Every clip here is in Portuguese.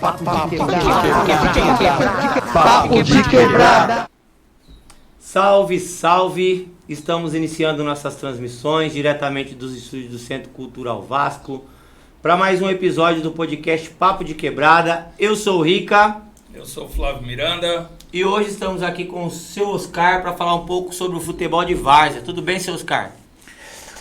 Papo de quebrada. Salve, salve! Estamos iniciando nossas transmissões diretamente dos estúdios do Centro Cultural Vasco para mais um episódio do podcast Papo de Quebrada. Eu sou o Rica. Eu sou o Flávio Miranda. E hoje estamos aqui com o seu Oscar para falar um pouco sobre o futebol de várzea. Tudo bem, seu Oscar?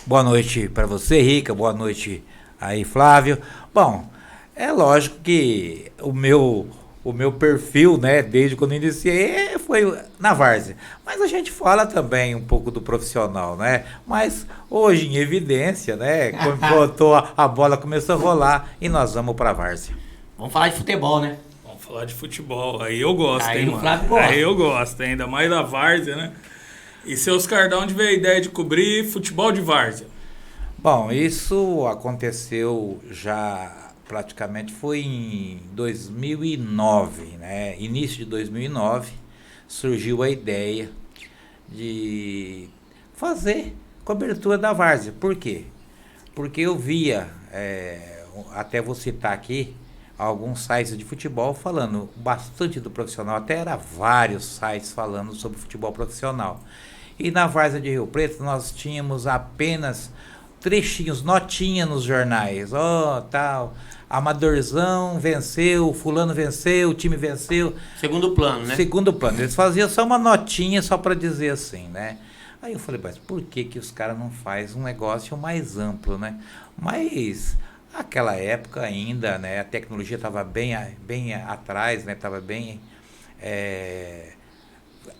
Boa noite para você, Rica. Boa noite aí, Flávio. Bom, é lógico que o meu perfil, né, desde quando eu iniciei, foi na várzea. Mas a gente fala também um pouco do profissional, né? Mas hoje em evidência, né, quando botou a bola começou a rolar e nós vamos para a várzea. Vamos falar de futebol, né? Vamos falar de futebol. Aí eu gosto, Aí hein, o mano? Flávio gosta. Aí eu gosto, ainda mais da várzea, né? E seu Oscar, de onde veio a ideia de cobrir futebol de várzea? Bom, isso aconteceu já praticamente foi em 2009, né? Início de 2009 surgiu a ideia de fazer cobertura da várzea. Por quê? Porque eu via, até vou citar aqui, alguns sites de futebol falando bastante do profissional, até era vários sites falando sobre futebol profissional. E na várzea de Rio Preto nós tínhamos apenas trechinhos, notinha nos jornais, tal, amadorzão venceu, fulano venceu, o time venceu. Segundo plano, né? Segundo plano, eles faziam só uma notinha só para dizer assim, né? Aí eu falei, mas por que os caras não fazem um negócio mais amplo, né? Mas naquela época ainda, né, a tecnologia estava bem atrás, né? Estava bem...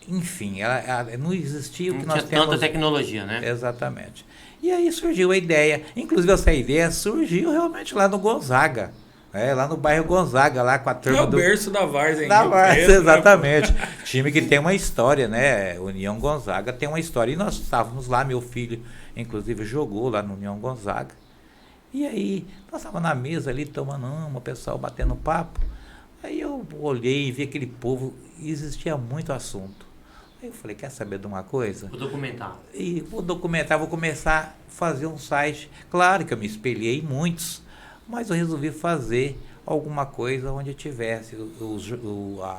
enfim, ela não existia o que nós temos. Não tinha tanta tecnologia, né? Exatamente. E aí surgiu a ideia, inclusive essa ideia surgiu realmente lá no Gonzaga, lá no bairro Gonzaga, lá com a turma É o berço da várzea. Da várzea, exatamente. Time que tem uma história, né? União Gonzaga tem uma história. E nós estávamos lá, meu filho, inclusive, jogou lá no União Gonzaga. E aí, nós estávamos na mesa ali, tomando o pessoal batendo papo. Aí eu olhei e vi aquele povo, e existia muito assunto. Aí eu falei, quer saber de uma coisa? Vou documentar. E vou documentar, vou começar a fazer um site. Claro que eu me espelhei em muitos, mas eu resolvi fazer alguma coisa onde tivesse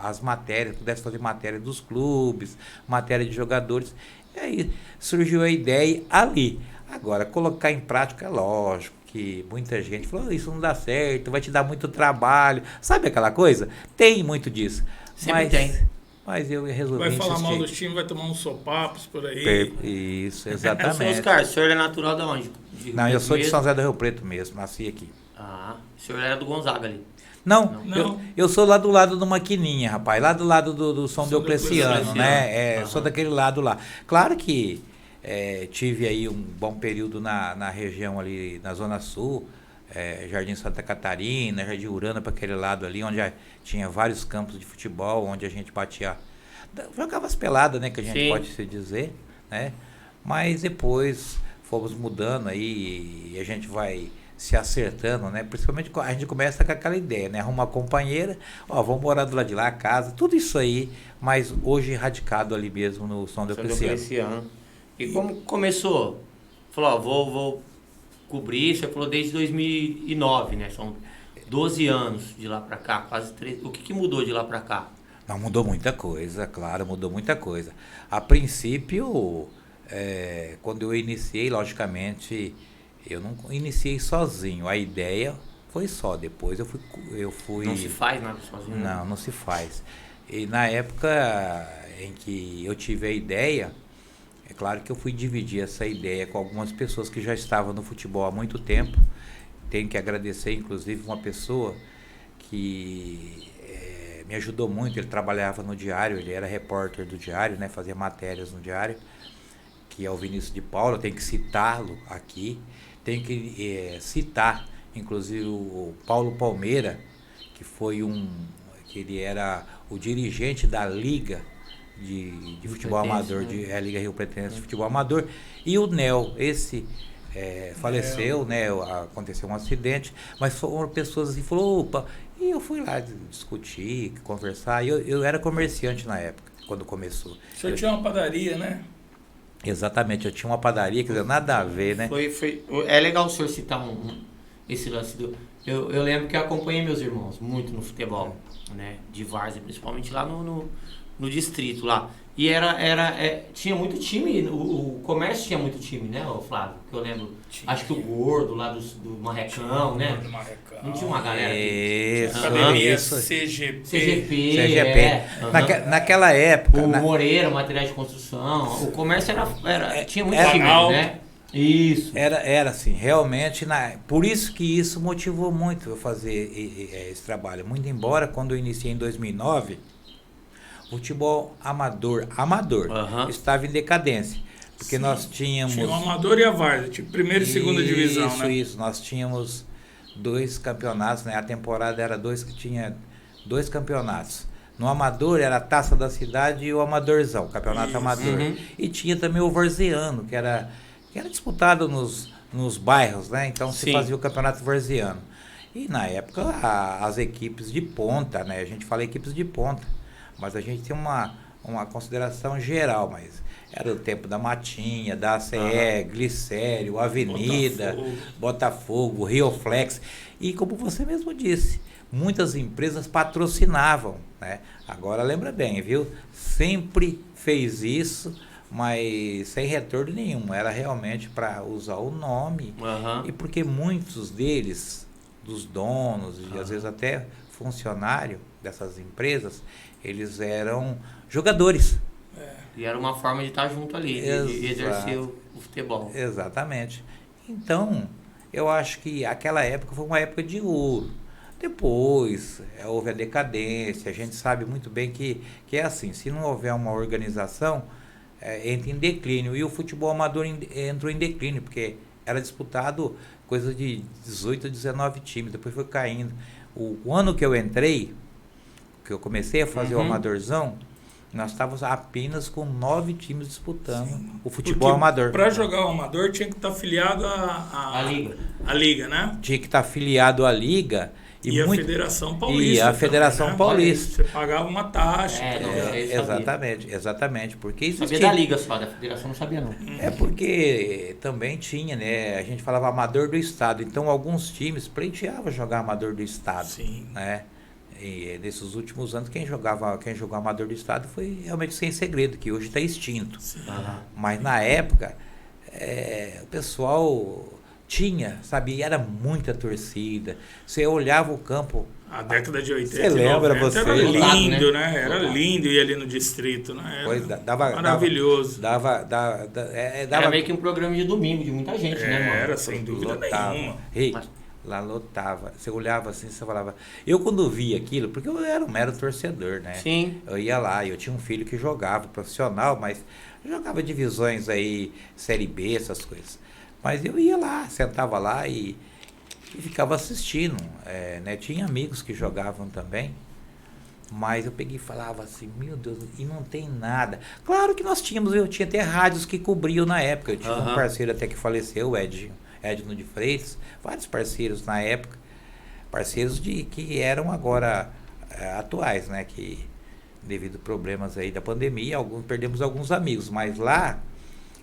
as matérias, pudesse fazer matéria dos clubes, matéria de jogadores. E aí surgiu a ideia ali. Agora, colocar em prática é lógico que muita gente falou, isso não dá certo, vai te dar muito trabalho. Sabe aquela coisa? Tem muito disso. Sempre tem. Mas eu resolvi Vai falar insistir. mal dos times, vai tomar uns sopapos por aí. Isso, Seu exatamente. Oscar, o senhor é natural de onde? Não, eu sou de São José do Rio Preto mesmo, nasci aqui. Ah, o senhor era do Gonzaga ali. Não. Não. Eu sou lá do lado do Maquininha, rapaz, lá do lado do São Diocleciano, Diocleciano, né? Sou daquele lado lá. Claro que tive aí um bom período na região ali, na Zona Sul, Jardim Santa Catarina, Jardim Urana, para aquele lado ali, onde tinha vários campos de futebol, onde a gente jogava as peladas, né, que a gente Sim. pode se dizer, né? Mas depois fomos mudando aí e a gente vai se acertando, né? Principalmente a gente começa com aquela ideia, né? Arruma uma companheira, vamos morar do lado de lá, casa, tudo isso aí, mas hoje radicado ali mesmo no São Diocleciano. E como começou? Falou, vou cobrir, você falou desde 2009, né? São 12 anos de lá pra cá, quase 13. O que mudou de lá pra cá? Não, mudou muita coisa, claro, mudou muita coisa. A princípio, quando eu iniciei, logicamente, eu não iniciei sozinho. A ideia foi só, depois eu fui... Não se faz nada sozinho? Não, não se faz. E na época em que eu tive a ideia, é claro que eu fui dividir essa ideia com algumas pessoas que já estavam no futebol há muito tempo. Tenho que agradecer, inclusive, uma pessoa que me ajudou muito. Ele trabalhava no Diário, ele era repórter do Diário, né, fazia matérias no Diário, que é o Vinícius de Paula. Tenho que citá-lo aqui. Tenho que citar, inclusive, o Paulo Palmeira, que que ele era o dirigente da Liga de futebol amador, a Liga Rio Pretense de futebol amador, e o Nel, esse faleceu, né? Aconteceu um acidente, mas foram pessoas assim, falou, opa, e eu fui lá discutir, conversar, eu era comerciante na época, quando começou. O senhor tinha uma padaria, né? Exatamente, eu tinha uma padaria, quer dizer, nada a ver, né? É legal o senhor citar esse lance do... Eu lembro que eu acompanhei meus irmãos muito no futebol, né? De várzea, principalmente lá no distrito lá. E tinha muito time, o comércio tinha muito time, né, o Flávio? Que eu lembro, acho que o Gordo lá do Marrecão, né? Do Marrecão. Não tinha uma galera Isso. CGP. Naquela época... O Moreira, materiais de construção. O comércio tinha muito time, né? Isso. Era assim, realmente, por isso que isso motivou muito eu fazer esse trabalho. Muito embora, quando eu iniciei em 2009, o futebol amador estava em decadência. Porque nós tínhamos... Tinha o amador e a várzea, tipo primeira e segunda divisão, né? Isso, nós tínhamos 2 campeonatos, né? A temporada era tinha 2 campeonatos. No amador era a Taça da Cidade e o Amadorzão, o campeonato amador. E tinha também o varziano, que era disputado nos bairros, né? Então se fazia o campeonato varziano. E na época as equipes de ponta, né? A gente fala equipes de ponta, mas a gente tem uma consideração geral, mas era o tempo da Matinha, da ACE, Glicério, Avenida, Botafogo, Rioflex. E como você mesmo disse, muitas empresas patrocinavam, né? Agora lembra bem, viu? Sempre fez isso, mas sem retorno nenhum. Era realmente para usar o nome. E porque muitos deles, dos donos e às vezes até funcionário dessas empresas, eles eram jogadores. E era uma forma de estar junto ali, de exercer o futebol. Exatamente. Então, eu acho que aquela época foi uma época de ouro. Depois, houve a decadência. A gente sabe muito bem que é assim, se não houver uma organização, entra em declínio. E o futebol amador entrou em declínio, porque era disputado coisa de 18, 19 times, depois foi caindo. O ano que eu entrei, que eu comecei a fazer o amadorzão, nós estávamos apenas com 9 times disputando o futebol amador. Para jogar o amador tinha que estar afiliado à liga. A liga, né? Tinha que estar afiliado à liga. E a Federação Paulista. E a Federação também, né? Paulista. Você pagava uma taxa. Exatamente. Porque existia... Sabia da liga só, da federação não sabia não. É porque também tinha, né? A gente falava amador do estado. Então alguns times pleiteavam jogar amador do estado. Sim. Né? E nesses últimos anos quem jogou amador do estado foi realmente Sem Segredo, que hoje está extinto. Mas na época o pessoal tinha, sabe, era muita torcida. Você olhava o campo. A década de 80 você lembra, você? Era lindo, né? Era lindo ir ali no distrito, né? Era maravilhoso. Era meio que um programa de domingo de muita gente, né, mano? Era, sem dúvida nenhuma. Lá lotava. Você olhava assim, você falava... Eu quando via aquilo, porque eu era um mero torcedor, né? Sim. Eu ia lá, eu tinha um filho que jogava profissional, mas jogava divisões aí, Série B, essas coisas. Mas eu ia lá, sentava lá e ficava assistindo. Né? Tinha amigos que jogavam também. Mas eu peguei e falava assim, meu Deus, e não tem nada. Claro que eu tinha até rádios que cobriam na época. Eu tinha um parceiro até que faleceu, o Edno de Freitas, vários parceiros na época, parceiros que eram agora atuais, né? Que devido a problemas aí da pandemia, perdemos alguns amigos, mas lá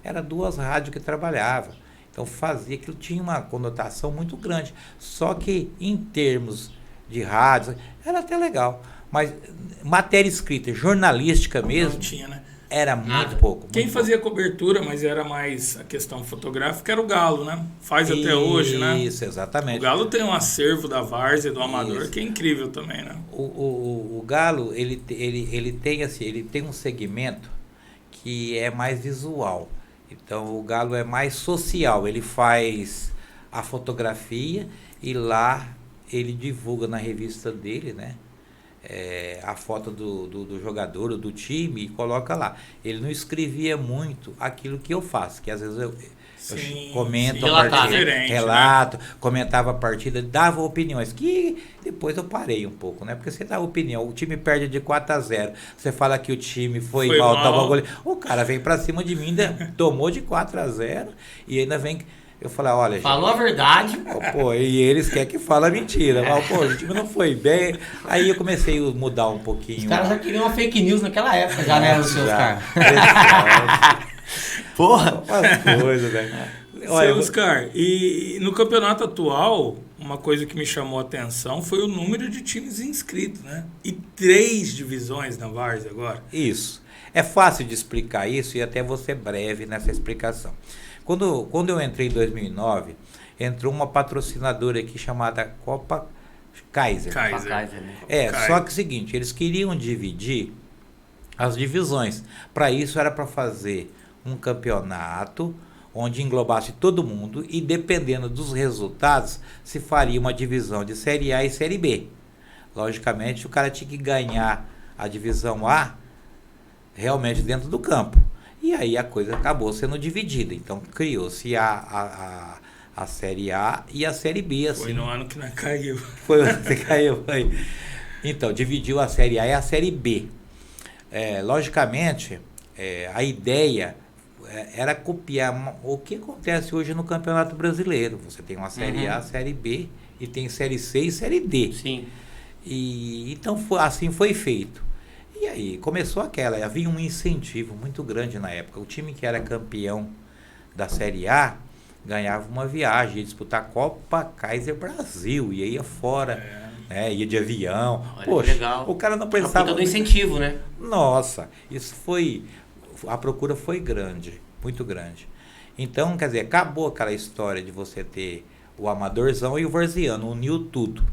era 2 rádios que trabalhavam. Então fazia que tinha uma conotação muito grande. Só que em termos de rádios, era até legal. Mas matéria escrita, jornalística mesmo, não tinha, né? Era muito pouco. Quem fazia cobertura, mas era mais a questão fotográfica, era o Galo, né? Faz até hoje, né? Isso, exatamente. O Galo tem um acervo da várzea, do amador, que é incrível também, né? O Galo, ele tem um segmento que é mais visual. Então, o Galo é mais social. Ele faz a fotografia e lá ele divulga na revista dele, né? A foto do jogador ou do time e coloca lá. Ele não escrevia muito aquilo que eu faço, que às vezes eu comento a partida, relato, né? Comentava a partida, dava opiniões, que depois eu parei um pouco, né? Porque você dá opinião, o time perde de 4-0, você fala que o time foi mal. O cara vem pra cima de mim, tomou de 4-0 e ainda vem... Eu falei, olha... Falou a verdade. E eles querem que fale a mentira. Mas, o time não foi bem. Aí eu comecei a mudar um pouquinho. Os caras já queriam uma fake news naquela época, já, né, os seus caras? Porra! Umas coisas, velho. Seu Oscar, e no campeonato atual, uma coisa que me chamou a atenção foi o número de times inscritos, né? E 3 divisões na Várzea agora. Isso. É fácil de explicar isso e até vou ser breve nessa explicação. Quando eu entrei em 2009, entrou uma patrocinadora aqui chamada Copa Kaiser. Kaiser, né? Só que é o seguinte, eles queriam dividir as divisões. Para isso era para fazer um campeonato onde englobasse todo mundo e dependendo dos resultados se faria uma divisão de Série A e Série B. Logicamente o cara tinha que ganhar a divisão A realmente dentro do campo. E aí a coisa acabou sendo dividida. Então criou-se a Série A e a Série B. Assim. Foi no ano que não caiu. Foi o ano que caiu. Foi. Então, dividiu a Série A e a Série B. Logicamente, a ideia era copiar o que acontece hoje no Campeonato Brasileiro. Você tem uma Série A, Série B, e tem Série C e Série D. Sim. E, então, assim foi feito. E aí, começou havia um incentivo muito grande na época. O time que era campeão da Série A ganhava uma viagem, ia disputar a Copa Kaiser Brasil, e aí ia fora, né, ia de avião. Olha, poxa, legal. o cara não pensava... do incentivo, né? Nossa, a procura foi grande, muito grande. Então, quer dizer, acabou aquela história de você ter o amadorzão e o varziano, uniu tudo.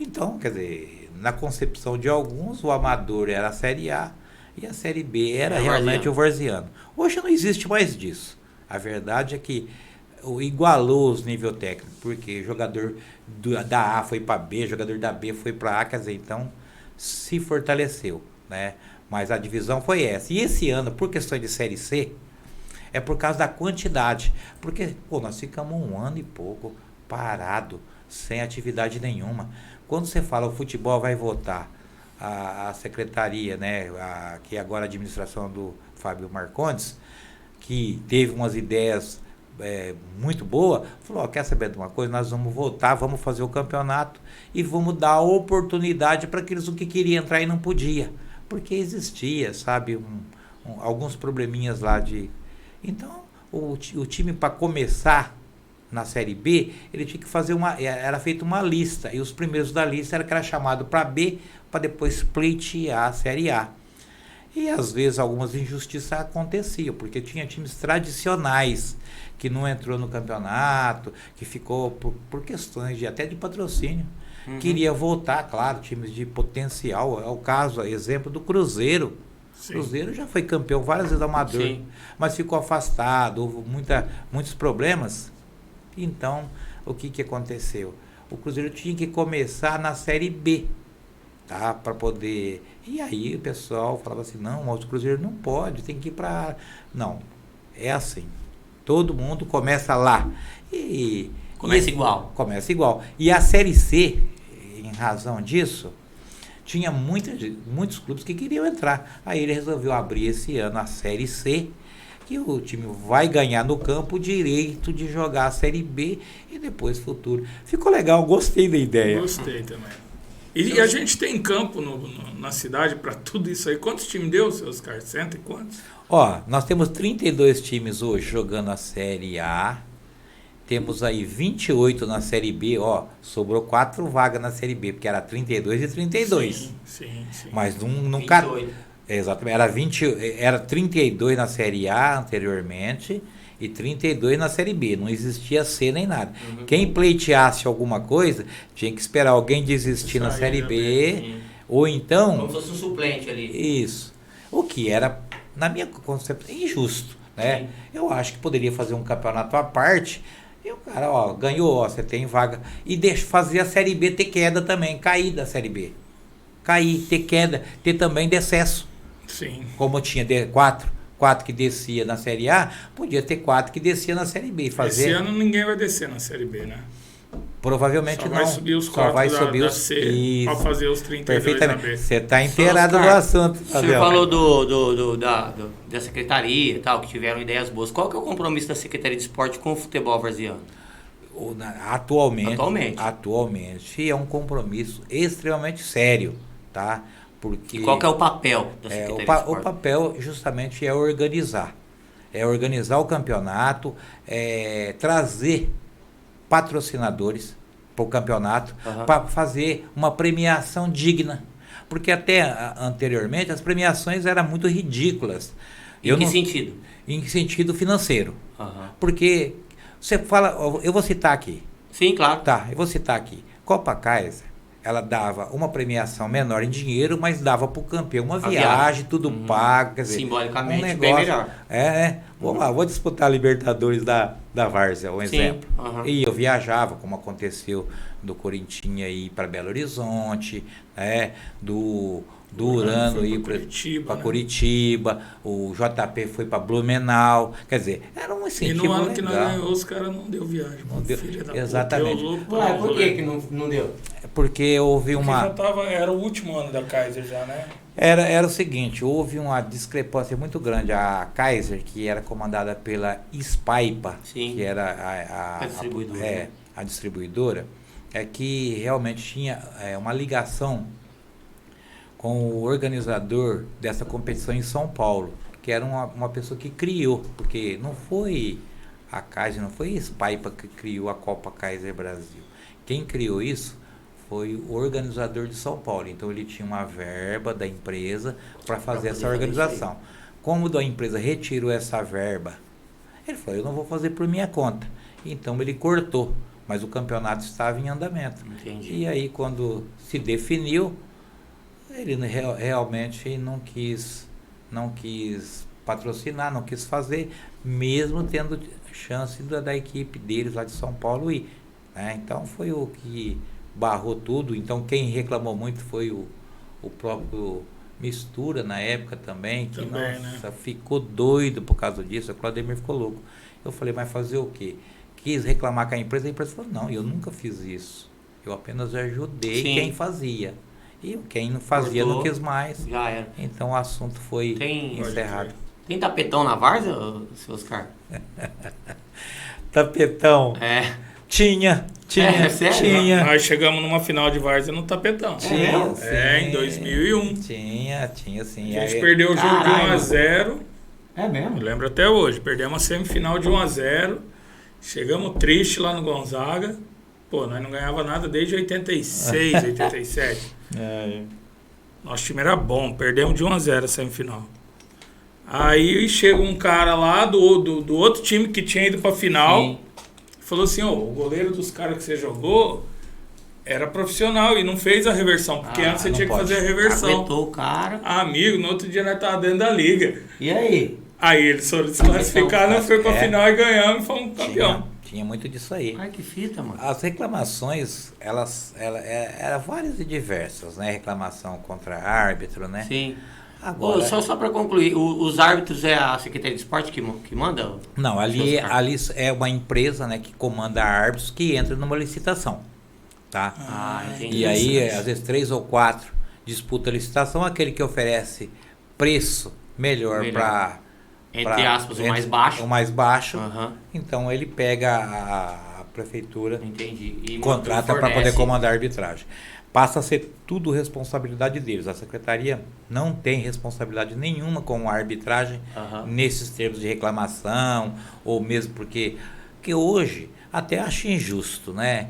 Então, quer dizer, na concepção de alguns, o amador era a Série A e a Série B era realmente o varziano. Hoje não existe mais disso. A verdade é que igualou os níveis técnicos, porque jogador da A foi para B, jogador da B foi para A, quer dizer, então se fortaleceu, né? Mas a divisão foi essa. E esse ano, por questão de Série C, é por causa da quantidade. Porque, nós ficamos um ano e pouco parado, sem atividade nenhuma. Quando você fala o futebol vai voltar, a secretaria, né, que agora a administração do Fábio Marcondes, que teve umas ideias muito boas, falou, quer saber de uma coisa? Nós vamos voltar, vamos fazer o campeonato e vamos dar oportunidade para aqueles que queriam entrar e não podia. Porque existia, sabe, alguns probleminhas lá de... Então, o time para começar na Série B, ele tinha que fazer era feita uma lista, e os primeiros da lista era chamado para B, para depois pleitear a Série A. E às vezes algumas injustiças aconteciam, porque tinha times tradicionais que não entrou no campeonato, que ficou por questões até de patrocínio. Queria voltar, claro, times de potencial. É o caso, exemplo do Cruzeiro. Sim. Cruzeiro já foi campeão várias vezes amador, sim, mas ficou afastado, houve muitos problemas. Então, o que aconteceu? O Cruzeiro tinha que começar na Série B, tá? Para poder... E aí o pessoal falava assim, não, mas o Cruzeiro não pode, tem que ir para... Não, é assim. Todo mundo começa lá. Começa igual. Começa igual. E a Série C, em razão disso, tinha muitos clubes que queriam entrar. Aí ele resolveu abrir esse ano a Série C, que o time vai ganhar no campo o direito de jogar a Série B e depois futuro. Ficou legal, gostei da ideia. Gostei também. E a gente tem campo na cidade para tudo isso aí. Quantos times deu, seus caras? 100 e quantos? Nós temos 32 times hoje jogando a Série A. Temos aí 28 na Série B. Sobrou 4 vagas na Série B, porque era 32 e 32. Sim. Mas nunca... Exatamente, era 32 na Série A anteriormente e 32 na Série B, não existia C nem nada. Quem pleiteasse alguma coisa tinha que esperar alguém desistir na Série B, ou então... Como se fosse um suplente ali. Isso, o que era, na minha concepção, injusto, né? Sim. Eu acho que poderia fazer um campeonato à parte, e o cara, ganhou, você tem vaga, e fazer a Série B ter queda também, cair da Série B. Cair, ter queda, ter também decesso. Sim. Como tinha 4 que descia na Série A, podia ter 4 que descia na Série B. Esse ano ninguém vai descer na Série B, né? Provavelmente só não. Vai subir os 4 da C para fazer os 32 perfeitamente. Na B. Você está inteirado no assunto. O senhor falou da secretaria e tal, que tiveram ideias boas. Qual que é o compromisso da Secretaria de Esporte com o futebol varziano? Atualmente é um compromisso extremamente sério, tá? Porque, qual que é o papel da Secretaria de Esporte? O papel justamente é organizar. É organizar o campeonato, trazer patrocinadores, para o campeonato, para fazer uma premiação digna. Porque até anteriormente as premiações eram muito ridículas. Em que sentido? Em sentido financeiro. Porque você fala, eu vou citar aqui. Sim, claro. Tá, eu vou citar aqui. Copa Kaiser, ela dava uma premiação menor em dinheiro, mas dava para o campeão uma viagem, tudo pago. Quer dizer, simbolicamente, um negócio, bem melhor. Vou disputar a Libertadores da Várzea, um exemplo. Uhum. E eu viajava, como aconteceu do Corinthians ir para Belo Horizonte, do Urano ir para Curitiba, o JP foi para Blumenau, quer dizer, era um incentivo. E no ano legal. que nós ganhamos, os caras não deu viagem. Não deu, Exatamente. Por que não deu? Porque houve uma... Era o último ano da Kaiser já, né? Era o seguinte, houve uma discrepância muito grande. A Kaiser, que era comandada pela Spaipa, que era a distribuidora, a distribuidora, é que realmente tinha uma ligação com o organizador dessa competição em São Paulo, que era uma pessoa que criou, porque não foi a Kaiser, não foi a Spaipa que criou a Copa Kaiser Brasil. Quem criou isso foi o organizador de São Paulo. Então ele tinha uma verba da empresa para fazer essa organização. Como a empresa retirou essa verba, ele falou, eu não vou fazer por minha conta. Então ele cortou, mas o campeonato estava em andamento. Entendi. E aí quando se definiu, ele realmente não quis patrocinar, não quis fazer, mesmo tendo chance da equipe deles lá de São Paulo ir. Então foi o que barrou tudo. Então quem reclamou muito foi o próprio Mistura na época também, que ficou doido por causa disso. O Claudemir ficou louco. Eu falei, mas fazer o quê? Quis reclamar com a empresa falou, não, eu nunca fiz isso. Eu apenas ajudei quem fazia. E quem não fazia não quis mais. Já era. Então o assunto foi encerrado. Tem tapetão na várzea, seu Oscar? Tapetão? Tinha. Sério? Nós chegamos numa final de várzea no tapetão. Em 2001. Tinha sim. A gente perdeu o jogo de 1-0. É mesmo? Eu lembro até hoje. Perdemos a semifinal de 1-0. Chegamos triste lá no Gonzaga. Pô, nós não ganhava nada desde 86, 87. Nosso time era bom. Perdemos de 1-0 a semifinal. Aí chega um cara lá do outro time que tinha ido pra final. Falou assim, o goleiro dos caras que você jogou era profissional e não fez a reversão, porque antes você tinha que fazer a reversão. Aguentou o cara. Amigo, no outro dia nós tava dentro da liga. E aí? Aí eles foram desclassificados, nós fomos pra final e ganhamos e fomos campeão. Tinha muito disso aí. Ai, que fita, mano. As reclamações, elas eram várias e diversas, né? Reclamação contra árbitro, né? Sim. Agora, só para concluir, os árbitros é a Secretaria de Esporte que manda? Não, ali é uma empresa, né, que comanda árbitros que entra numa licitação, tá? Entendi. E aí, às vezes, 3 ou 4 disputa a licitação, aquele que oferece preço melhor. Para... Entre aspas, o mais baixo. O mais baixo. Então, ele pega a prefeitura, e contrata para poder comandar a arbitragem. Passa a ser tudo responsabilidade deles. A secretaria não tem responsabilidade nenhuma com a arbitragem nesses termos de reclamação, ou mesmo porque hoje até acho injusto, né?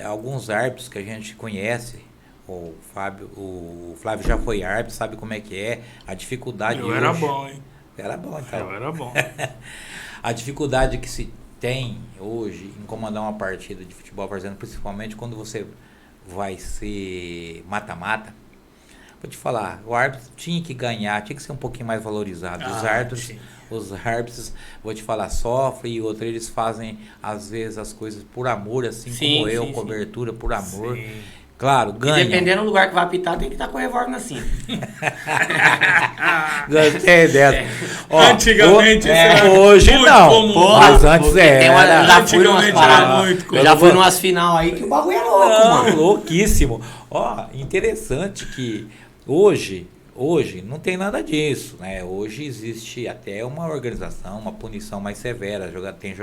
Alguns árbitros que a gente conhece, o Flávio já foi árbitro, sabe como é que é, a dificuldade hoje. Era bom, hein? Era bom, então. Eu era bom. A dificuldade que se tem hoje em comandar uma partida de futebol, por exemplo, principalmente quando você vai ser mata-mata. Vou te falar, o árbitro tinha que ganhar, tinha que ser um pouquinho mais valorizado. Os árbitros, vou te falar, sofrem, e outros, eles fazem às vezes as coisas por amor, assim como eu, cobertura por amor. Sim. Claro, ganha. E dependendo do lugar que vai apitar, tem que estar com o revólver na cinta. Gostei dessa. Antigamente hoje não. Comum. Mas antes era. Já fui numas final aí que o bagulho é louco, mano. Louquíssimo. Interessante que hoje não tem nada disso, né? Hoje existe até uma organização, uma punição mais severa. Tem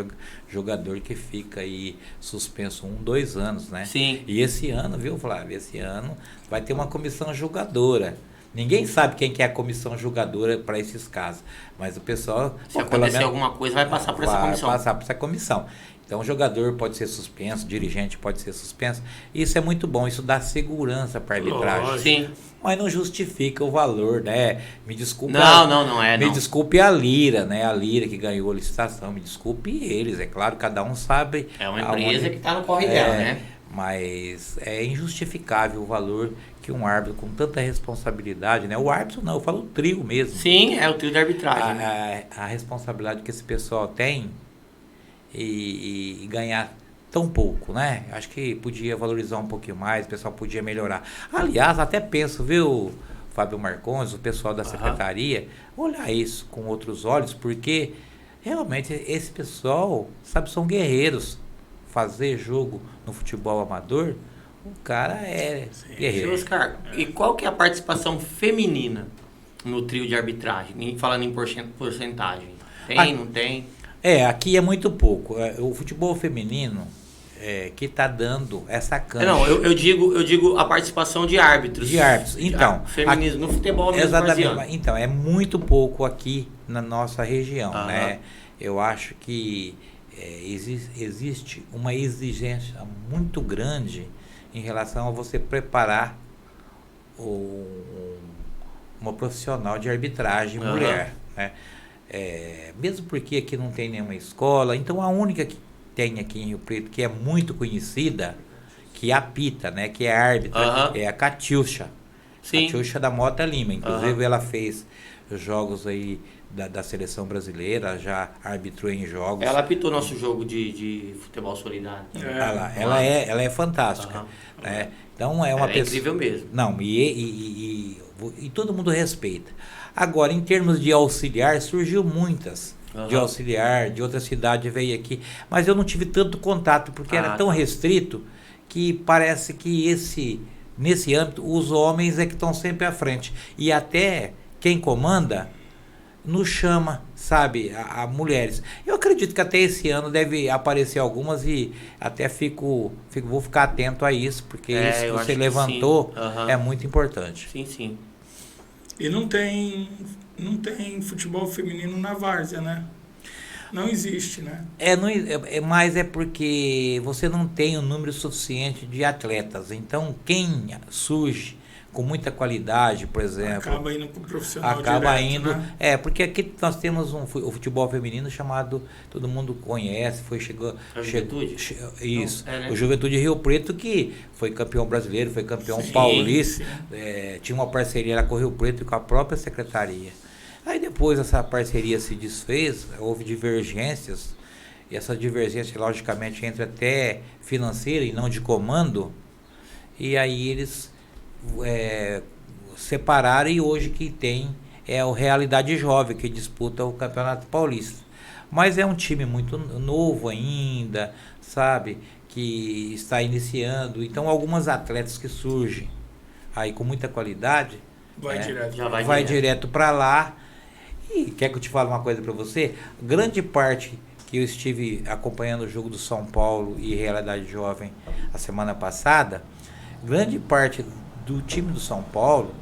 jogador que fica aí suspenso 1-2 anos, né? Sim. E esse ano, viu, Flávio? Esse ano vai ter uma comissão julgadora. Ninguém sabe quem que é a comissão julgadora para esses casos. Mas o pessoal... Se acontecer alguma coisa, vai passar por essa comissão. Vai passar por essa comissão. Então, o jogador pode ser suspenso, o dirigente pode ser suspenso. Isso é muito bom, isso dá segurança para a arbitragem. Sim. Mas não justifica o valor, né? Me desculpe. Não é. Me desculpe a Lira, né? A Lira que ganhou a licitação. Me desculpe eles. É claro, cada um sabe. É uma empresa que está no corre dela, né? Mas é injustificável o valor que um árbitro com tanta responsabilidade, né? O árbitro não, eu falo o trio mesmo. Sim, é o trio de arbitragem. A responsabilidade que esse pessoal tem e ganhar tão pouco, né? Acho que podia valorizar um pouquinho mais, o pessoal podia melhorar. Aliás, até penso, viu, Fábio Marcondes, o pessoal da secretaria, olhar isso com outros olhos, porque realmente esse pessoal, sabe, são guerreiros. Fazer jogo no futebol amador, o cara é guerreiro. Oscar, e qual que é a participação feminina no trio de arbitragem? Falando em porcentagem. Tem, não tem? Aqui é muito pouco. O futebol feminino que está dando essa cancha. Não, eu digo a participação de árbitros. De árbitros. Então, feminismo no futebol mesmo. Exatamente. Então, é muito pouco aqui na nossa região, né? Eu acho que existe uma exigência muito grande em relação a você preparar uma profissional de arbitragem mulher, né? Mesmo porque aqui não tem nenhuma escola, então a única que tem aqui em Rio Preto, que é muito conhecida, que apita, né, que é árbitra, é a Catiuxa. Sim. Catiuxa da Mota Lima. Inclusive ela fez jogos aí da seleção brasileira, já arbitrou em jogos. Ela apitou nosso jogo de futebol solidário. Ela é fantástica. Né? Então é uma pessoa... incrível mesmo. Não, e todo mundo respeita. Agora, em termos de auxiliar, surgiu muitas de auxiliar, de outra cidade veio aqui, mas eu não tive tanto contato, porque era tão restrito que parece que nesse âmbito os homens é que estão sempre à frente. E até quem comanda nos chama, sabe, a mulheres. Eu acredito que até esse ano deve aparecer algumas e até vou ficar atento a isso, porque isso que você levantou é muito importante. Sim. E não tem futebol feminino na várzea, né? Não existe, né? Mas é porque você não tem um número suficiente de atletas. Então, quem surge com muita qualidade, por exemplo... Acaba indo para o profissional direto, né? Porque aqui nós temos o futebol feminino chamado, todo mundo conhece, chegou... Juventude? Isso. O Juventude Rio Preto, que foi campeão brasileiro, foi campeão paulista. Tinha uma parceria lá com o Rio Preto e com a própria secretaria. Aí depois essa parceria se desfez, houve divergências, e essa divergência, logicamente, entra até financeira e não de comando, e aí eles... separaram, e hoje que tem o Realidade Jovem, que disputa o Campeonato Paulista. Mas é um time muito novo ainda, sabe, que está iniciando. Então algumas atletas que surgem aí com muita qualidade vai direto para lá. E quer que eu te fale uma coisa para você? Grande parte que eu estive acompanhando o jogo do São Paulo e Realidade Jovem a semana passada, grande parte do time do São Paulo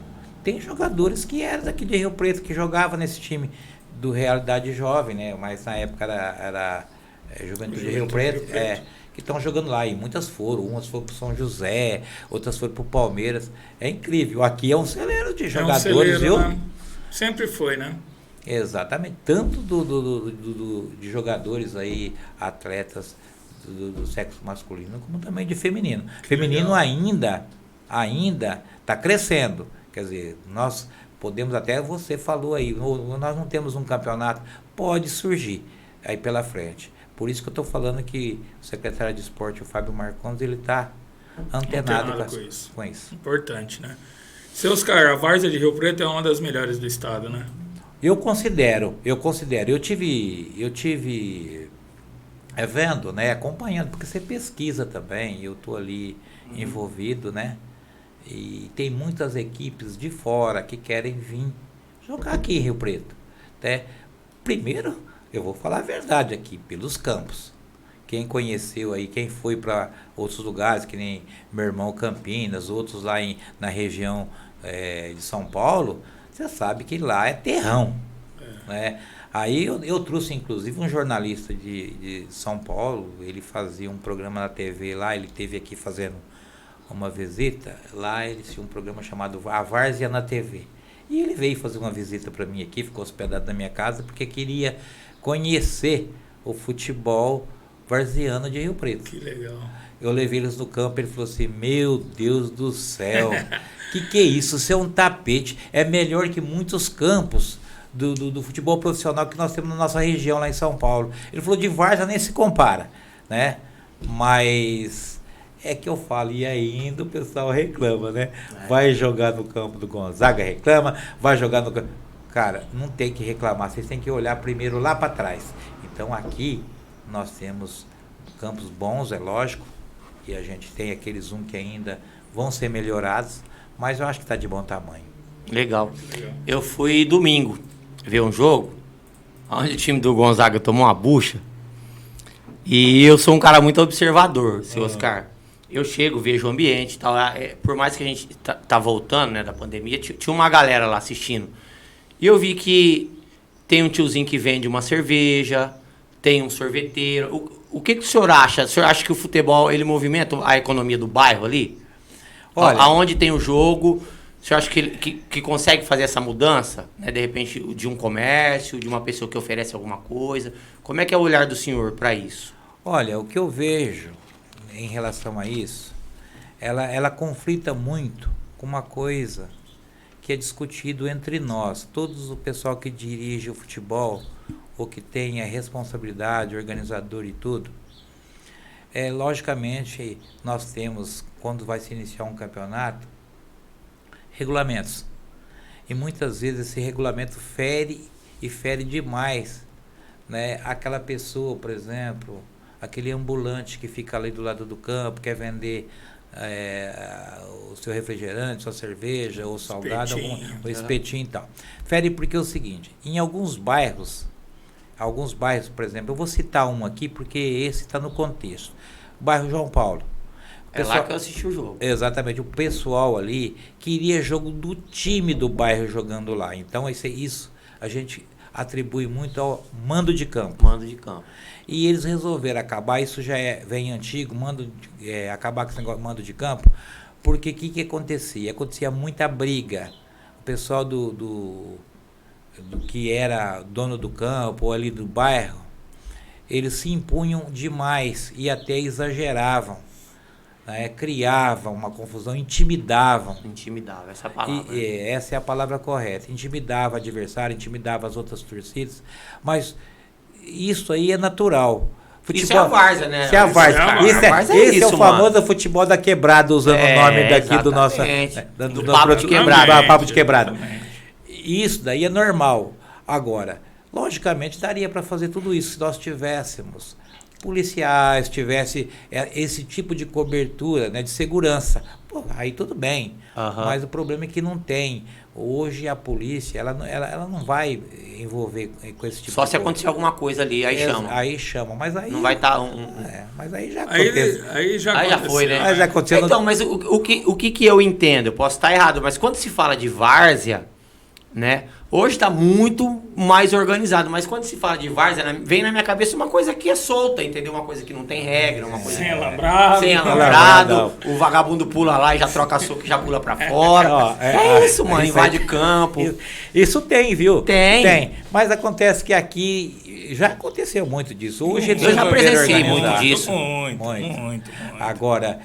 tem jogadores que eram daqui de Rio Preto, que jogavam nesse time do Realidade Jovem, né? Mas na época era Juventude de Rio Preto, que estão jogando lá, e muitas umas foram pro São José, outras foram pro Palmeiras. É incrível, aqui é um celeiro de jogadores, viu? Né? Sempre foi, né? Exatamente, tanto de jogadores aí, atletas do sexo masculino, como também de feminino. Feminino ainda está crescendo. Quer dizer, nós podemos, até você falou aí, nós não temos um campeonato, pode surgir aí pela frente. Por isso que eu estou falando que o secretário de esporte, o Fábio Marcondes, ele está antenado com isso. Importante, né? Seu Oscar, a várzea de Rio Preto é uma das melhores do estado, né? Eu considero. Eu tive vendo, né, acompanhando, porque você pesquisa também, eu estou ali envolvido, né? E tem muitas equipes de fora que querem vir jogar aqui em Rio Preto. Né? Primeiro, eu vou falar a verdade aqui, pelos campos. Quem conheceu aí, quem foi para outros lugares, que nem meu irmão Campinas, outros lá na região de São Paulo, você sabe que lá é terrão. Né? Aí eu trouxe, inclusive, um jornalista de São Paulo, ele fazia um programa na TV lá, ele esteve aqui fazendo uma visita, lá ele tinha um programa chamado A Várzea na TV. E ele veio fazer uma visita para mim aqui, ficou hospedado na minha casa, porque queria conhecer o futebol varziano de Rio Preto. Que legal. Eu levei eles no campo, ele falou assim, meu Deus do céu, que é isso? Isso é um tapete, é melhor que muitos campos do futebol profissional que nós temos na nossa região lá em São Paulo. Ele falou, de várzea nem se compara, né? Mas é que eu falo, e ainda o pessoal reclama, né? Vai jogar no campo do Gonzaga, reclama, vai jogar no campo... Cara, não tem que reclamar, vocês têm que olhar primeiro lá para trás. Então aqui nós temos campos bons, é lógico, e a gente tem aqueles que ainda vão ser melhorados, mas eu acho que está de bom tamanho. Legal. Eu fui domingo ver um jogo onde o time do Gonzaga tomou uma bucha, e eu sou um cara muito observador, seu Oscar. Eu chego, vejo o ambiente e tal. Por mais que a gente tá voltando, né, da pandemia, tinha uma galera lá assistindo. E eu vi que tem um tiozinho que vende uma cerveja, tem um sorveteiro. O que o senhor acha? O senhor acha que o futebol, ele movimenta a economia do bairro ali? Olha, aonde tem o jogo, o senhor acha que consegue fazer essa mudança? Né? De repente, de um comércio, de uma pessoa que oferece alguma coisa. Como é que é o olhar do senhor para isso? Olha, o que eu vejo em relação a isso, ela conflita muito com uma coisa que é discutido entre nós, todos o pessoal que dirige o futebol ou que tem a responsabilidade, organizador e tudo. Logicamente, nós temos, quando vai se iniciar um campeonato, regulamentos. E muitas vezes esse regulamento fere demais, né? Aquela pessoa, por exemplo, aquele ambulante que fica ali do lado do campo, quer vender o seu refrigerante, sua cerveja, ou salgado, ou espetinho e tal. Fere porque é o seguinte, em alguns bairros, por exemplo, eu vou citar um aqui porque esse está no contexto. O bairro João Paulo. Lá que eu assisti o jogo. Exatamente, o pessoal ali queria jogo do time do bairro jogando lá. Então isso a gente atribui muito ao mando de campo. Mando de campo. E eles resolveram acabar, isso já vem antigo, acabar com esse negócio de mando de campo, porque o que acontecia? Acontecia muita briga. O pessoal do que era dono do campo ou ali do bairro, eles se impunham demais e até exageravam. Criavam uma confusão, intimidavam. Intimidava, essa é a palavra. Essa é a palavra correta. Intimidava o adversário, intimidava as outras torcidas, mas isso aí é natural. Futebol, isso é a várzea, né? Isso é a várzea. Esse é o famoso futebol da quebrada, usando o nome daqui do nosso... do papo de quebrada. Papo de quebrada. Isso daí é normal. Agora, logicamente, daria para fazer tudo isso se nós tivéssemos policiais, tivesse esse tipo de cobertura, né, de segurança. Pô, aí tudo bem. Mas o problema é que não tem. Hoje a polícia, ela não vai envolver com esse tipo Só de se acontecer alguma coisa ali, aí chama. Aí chama, mas aí... Não vai estar mas aí já aconteceu. Aí já foi, né? Aí já aconteceu. Então, mas o que eu entendo? Eu posso estar errado, mas quando se fala de várzea, né? Hoje está muito mais organizado, mas quando se fala de várzea, vem na minha cabeça uma coisa que é solta, entendeu? Uma coisa que não tem regra, uma coisa... Sem alambrado. Sem alambrado, o vagabundo pula lá e já troca soco e já pula pra fora. Isso, mano, invade campo. Isso tem, viu? Tem. Mas acontece que aqui já aconteceu muito disso. Hoje eu já presenciei muito disso. Muito. Agora,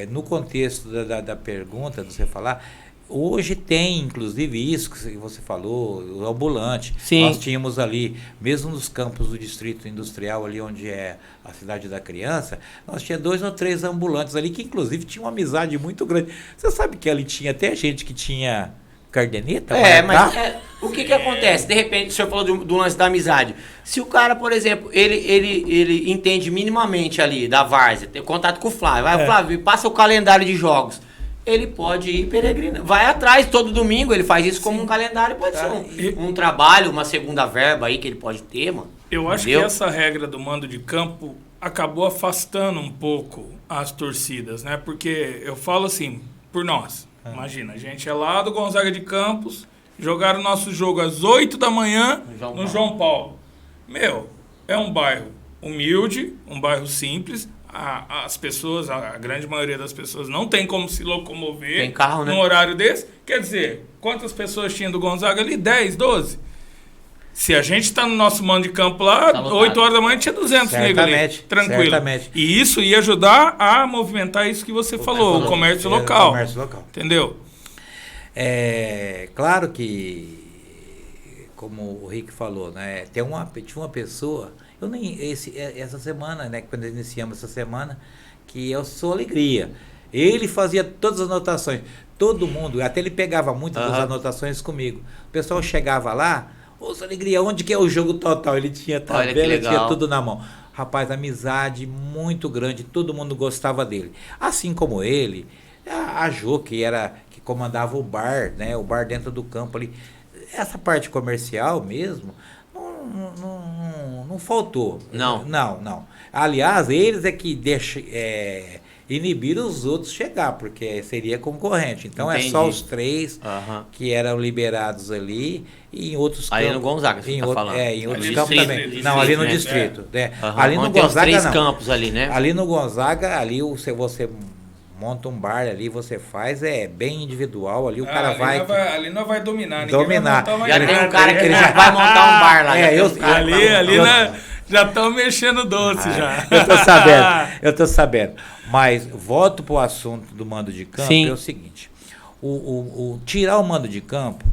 no contexto da pergunta, de você falar... Hoje tem, inclusive, isso que você falou, o ambulante. Sim. Nós tínhamos ali, mesmo nos campos do Distrito Industrial, ali onde é a Cidade da Criança, nós tínhamos 2 ou 3 ambulantes ali, que inclusive tinham uma amizade muito grande. Você sabe que ali tinha até gente que tinha cardeneta? Mas o que acontece? De repente, o senhor falou do lance da amizade. Se o cara, por exemplo, ele entende minimamente ali da várzea, tem contato com o Flávio, Flávio, passa o calendário de jogos. Ele pode ir peregrinar. Vai atrás todo domingo, ele faz isso como um calendário, pode ser um trabalho, uma segunda verba aí que ele pode ter, mano. Eu acho que essa regra do mando de campo acabou afastando um pouco as torcidas, né? Porque eu falo assim, por nós, Imagina, a gente é lá do Gonzaga de Campos, jogaram o nosso jogo às 8 da manhã no João Paulo. Meu, é um bairro humilde, um bairro simples. As pessoas, a grande maioria das pessoas não tem como se locomover tem carro, né? num horário desse. Quer dizer, quantas pessoas tinha do Gonzaga ali? 10, 12? Se a gente tá no nosso mando de campo lá, tá 8 horas da manhã tinha 200 negros ali, tranquilo. Certamente. E isso ia ajudar a movimentar isso que você falou, o comércio local. Entendeu? Claro que, como o Rick falou, né, tinha uma pessoa, essa semana, né, quando iniciamos essa semana, que eu sou alegria. Ele fazia todas as anotações, todo mundo, até ele pegava muitas das anotações comigo. O pessoal chegava lá, ô, alegria, onde que é o jogo total? Ele tinha tabela, tinha tudo na mão. Rapaz, amizade muito grande, todo mundo gostava dele. Assim como ele, a Jô, que comandava o bar, né? O bar dentro do campo ali. Essa parte comercial mesmo, não faltou. Não. Aliás, eles é que inibiram os outros chegar, porque seria concorrente. Então Entendi. É só os 3 que eram liberados ali e em outros campos. Ali no Gonzaga, você tá falando. Em outros Ali campos também. distrito, Não, ali no né? distrito. Ali no Onde tem os Gonzaga 3 não. campos ali, né? Ali no Gonzaga, ali você monta um bar ali, você faz, bem individual, ali o cara ali não vai dominar. Dominar. Já tem um cara que já vai montar um bar lá. Já estão mexendo doce já. Eu tô sabendo. Mas volto pro assunto do mando de campo, é o seguinte, tirar o mando de campo,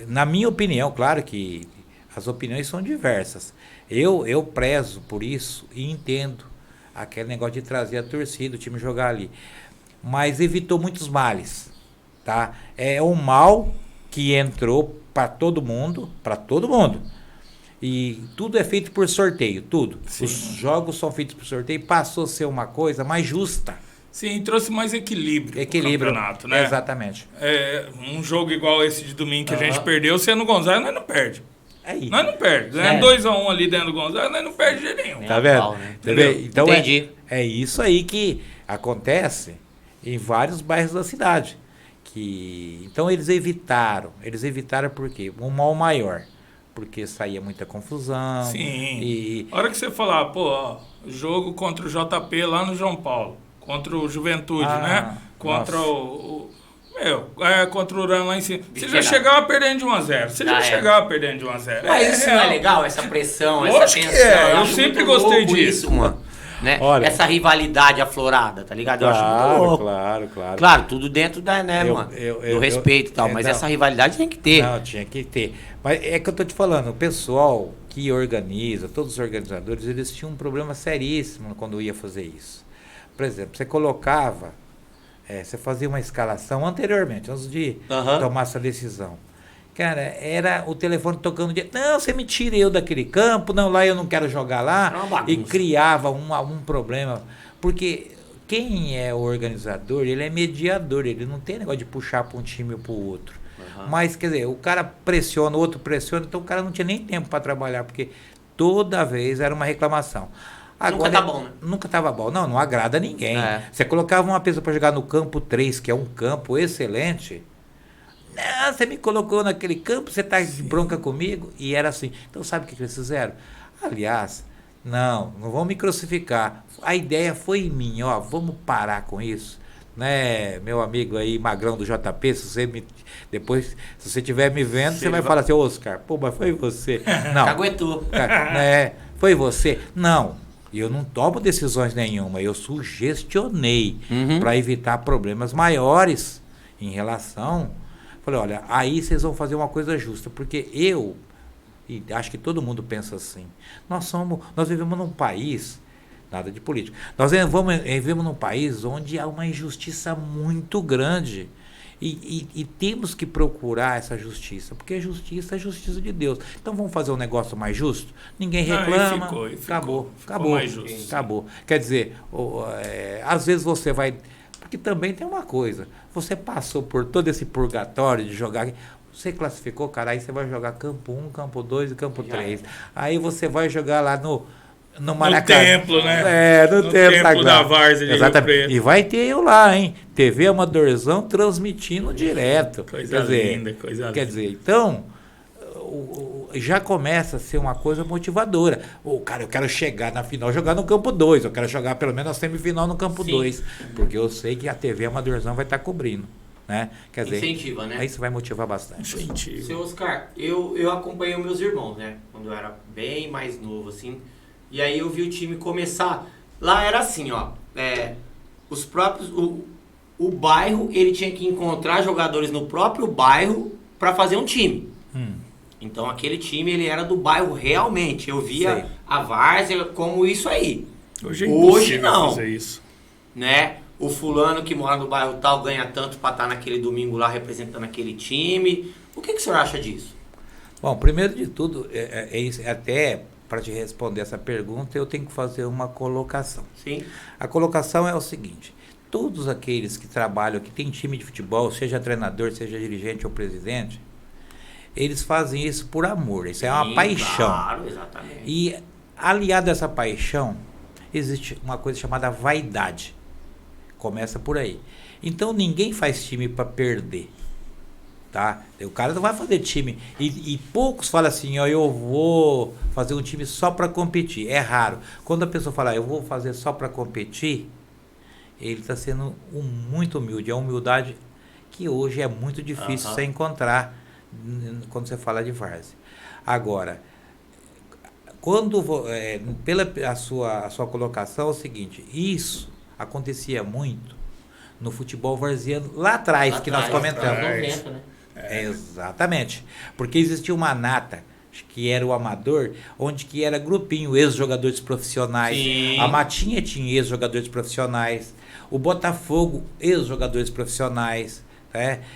na minha opinião, claro que as opiniões são diversas, eu prezo por isso e entendo aquele negócio de trazer a torcida, o time jogar ali, mas evitou muitos males, tá? É um mal que entrou para todo mundo, e tudo é feito por sorteio, tudo. Sim. Os jogos são feitos por sorteio, passou a ser uma coisa mais justa. Sim, trouxe mais equilíbrio no campeonato, né? Exatamente. Um jogo igual esse de domingo que a gente perdeu, se é no Gonzaga, nós não perde. Nós não perde. 2-1 ali dentro do Gonzaga, nós não perde de jeito nenhum. Tá vendo? Né? Então entendi. É isso aí que acontece em vários bairros da cidade. Então eles evitaram por quê? Um mal maior. Porque saía muita confusão. Sim. A hora que você falar, jogo contra o JP lá no João Paulo, contra o Juventude, né? Contra contra o Urano lá em cima. Você já chegava perdendo de 1-0. Mas isso não é legal, essa pressão, Lógico essa tensão? Eu sempre gostei disso, mano. Né? Olha, essa rivalidade aflorada, tá ligado? Eu acho muito louco. Claro. Claro, tudo dentro do respeito e tal, mas essa rivalidade tem que ter. Não, tinha que ter. Mas é que eu tô te falando, o pessoal que organiza, todos os organizadores, eles tinham um problema seríssimo quando ia fazer isso. Por exemplo, você colocava, você fazia uma escalação anteriormente, antes de tomar essa decisão. Cara, era o telefone tocando de... Não, você me tira eu daquele campo, não, lá eu não quero jogar lá. E criava um problema. Porque quem é o organizador, ele é mediador, ele não tem negócio de puxar para um time ou para o outro. Mas, quer dizer, o cara pressiona, o outro pressiona, então o cara não tinha nem tempo para trabalhar, porque toda vez era uma reclamação. Agora, nunca tá bom, né? Nunca tava bom. Não agrada ninguém. Você colocava uma pessoa para jogar no campo 3, que é um campo excelente... Não, você me colocou naquele campo, você tá de bronca comigo? E era assim. Então sabe o que eles fizeram? Aliás, não vão me crucificar. A ideia foi minha, vamos parar com isso. Né, meu amigo aí, magrão do JP, depois, se você estiver me vendo, você vai falar assim, Oscar, mas foi você. Não. Caguetou. Foi você. Não, eu não tomo decisões nenhuma, eu sugestionei para evitar problemas maiores em relação... Falei, olha, aí vocês vão fazer uma coisa justa, porque e acho que todo mundo pensa assim, nós vivemos num país, nada de política, nós vivemos num país onde há uma injustiça muito grande, e temos que procurar essa justiça, porque a justiça é a justiça de Deus. Então vamos fazer um negócio mais justo? Ninguém reclama, acabou. Mais justo. Acabou. Quer dizer, às vezes você vai... Porque também tem uma coisa, você passou por todo esse purgatório de jogar, você classificou, cara, aí você vai jogar campo 1, campo 2 e campo 3. Aí você vai jogar lá No Maracanã. No templo, né? No templo da Várzea de Rio Preto. E vai ter eu lá, hein? TV Amadorzão transmitindo direto. Coisa linda, coisa linda. Quer dizer, então, já começa a ser uma coisa motivadora. Cara, eu quero chegar na final, jogar no campo 2. Eu quero jogar pelo menos a semifinal no campo 2. Porque eu sei que a TV Amadorzão vai estar cobrindo. Né? Quer dizer, incentiva, né? Isso vai motivar bastante. Incentivo. Seu Oscar, eu acompanhei os meus irmãos, né? Quando eu era bem mais novo, assim. E aí eu vi o time começar. Lá era assim, ó. Os próprios. O bairro, ele tinha que encontrar jogadores no próprio bairro para fazer um time. Então aquele time, ele era do bairro realmente. Eu via a Várzea como isso aí. Hoje não. Fazer isso. Né? O fulano que mora no bairro tal ganha tanto para estar naquele domingo lá representando aquele time. O que o senhor acha disso? Bom, primeiro de tudo, até para te responder essa pergunta, eu tenho que fazer uma colocação. Sim. A colocação é o seguinte: todos aqueles que trabalham, que tem time de futebol, seja treinador, seja dirigente ou presidente, eles fazem isso por amor. Isso é uma paixão. Claro, exatamente. E aliado a essa paixão, existe uma coisa chamada vaidade. Começa por aí. Então ninguém faz time para perder, tá? O cara não vai fazer time e poucos falam assim, ó, eu vou fazer um time só para competir. É raro. Quando a pessoa fala, eu vou fazer só para competir, ele está sendo muito humilde. É uma humildade que hoje é muito difícil você encontrar quando você fala de várzea. Agora, pela a sua colocação é o seguinte: isso acontecia muito no futebol varziano lá atrás, que nós comentamos. 90, né? Exatamente. Porque existia uma nata que era o amador, onde que era grupinho, ex-jogadores profissionais. Sim. A Matinha tinha ex-jogadores profissionais. O Botafogo, ex-jogadores profissionais.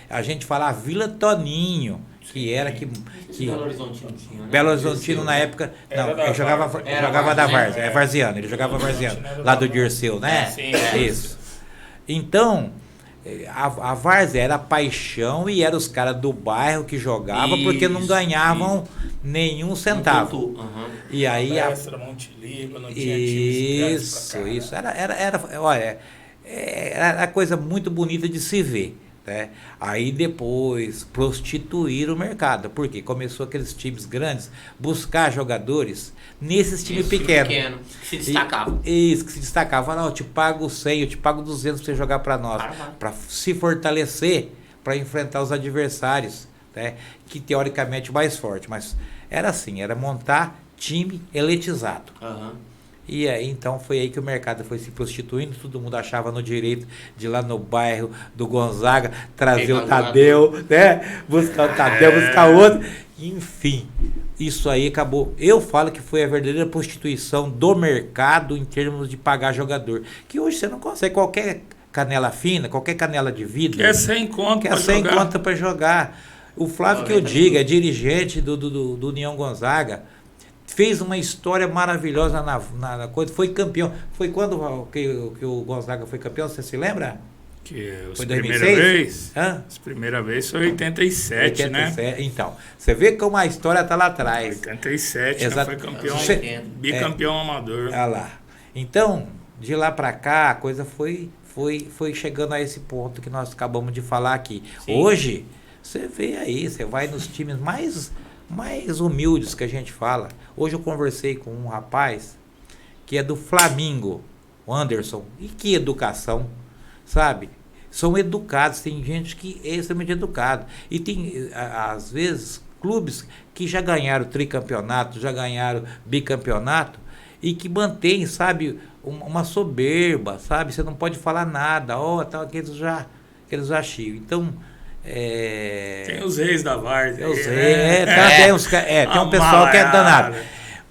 A gente fala a Vila Toninho, que era que Belo Horizontino tinha, né? Belo Horizontino na época, não, ele jogava da Várzea, varziano, ele jogava varziano, lá do Dirceu, né? Sim, Isso. Então, a Várzea era paixão e eram os caras do bairro que jogavam porque não ganhavam nenhum centavo. E aí não tinha isso, era coisa muito bonita de se ver. Né? Aí depois prostituir o mercado, porque começou aqueles times grandes buscar jogadores nesses times pequenos que se destacavam. Isso, que se destacavam. Não, eu te pago 100, eu te pago 200 para você jogar para nós, para se fortalecer, para enfrentar os adversários, né? Que teoricamente mais forte, mas era assim, era montar time elitizado. E aí, então, foi aí que o mercado foi se prostituindo, todo mundo achava no direito de ir lá no bairro do Gonzaga, trazer o Tadeu, né? Buscar o Tadeu, buscar outro. Enfim, isso aí acabou. Eu falo que foi a verdadeira prostituição do mercado em termos de pagar jogador. Que hoje você não consegue, qualquer canela fina, qualquer canela de vidro. Quer 100 conto para jogar. O Flávio, que eu digo, é dirigente do União Gonzaga. Fez uma história maravilhosa na coisa, foi campeão. Foi quando que o Gonzaga foi campeão, você se lembra? Foi 2006? A primeira vez foi 87, né? Então, você vê como a história está lá atrás. 87, né? Foi campeão, bicampeão amador. Olha lá. Então, de lá para cá, a coisa foi chegando a esse ponto que nós acabamos de falar aqui. Sim. Hoje, você vê aí, você vai nos times mais humildes que a gente fala. Hoje eu conversei com um rapaz que é do Flamengo, o Anderson. E que educação, sabe? São educados, tem gente que é extremamente educado. E tem, às vezes, clubes que já ganharam tricampeonato, já ganharam bicampeonato, e que mantém, sabe, uma soberba, sabe? Você não pode falar nada, tal, aqueles já chiam. Então, tem os reis da várzea. Tem um pessoal que é danado.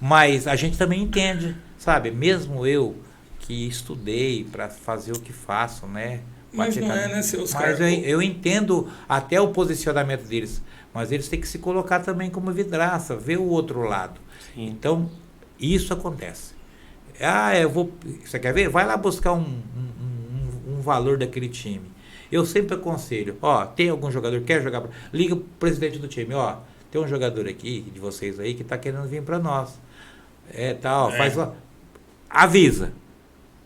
Mas a gente também entende, sabe? Mesmo eu que estudei para fazer o que faço, né? Mas não é, né, seus caras? Mas eu entendo até o posicionamento deles. Mas eles têm que se colocar também como vidraça, ver o outro lado. Sim. Então, isso acontece. Você quer ver? Vai lá buscar um valor daquele time. Eu sempre aconselho, tem algum jogador que quer jogar? Liga pro presidente do time, tem um jogador aqui de vocês aí que tá querendo vir para nós. avisa.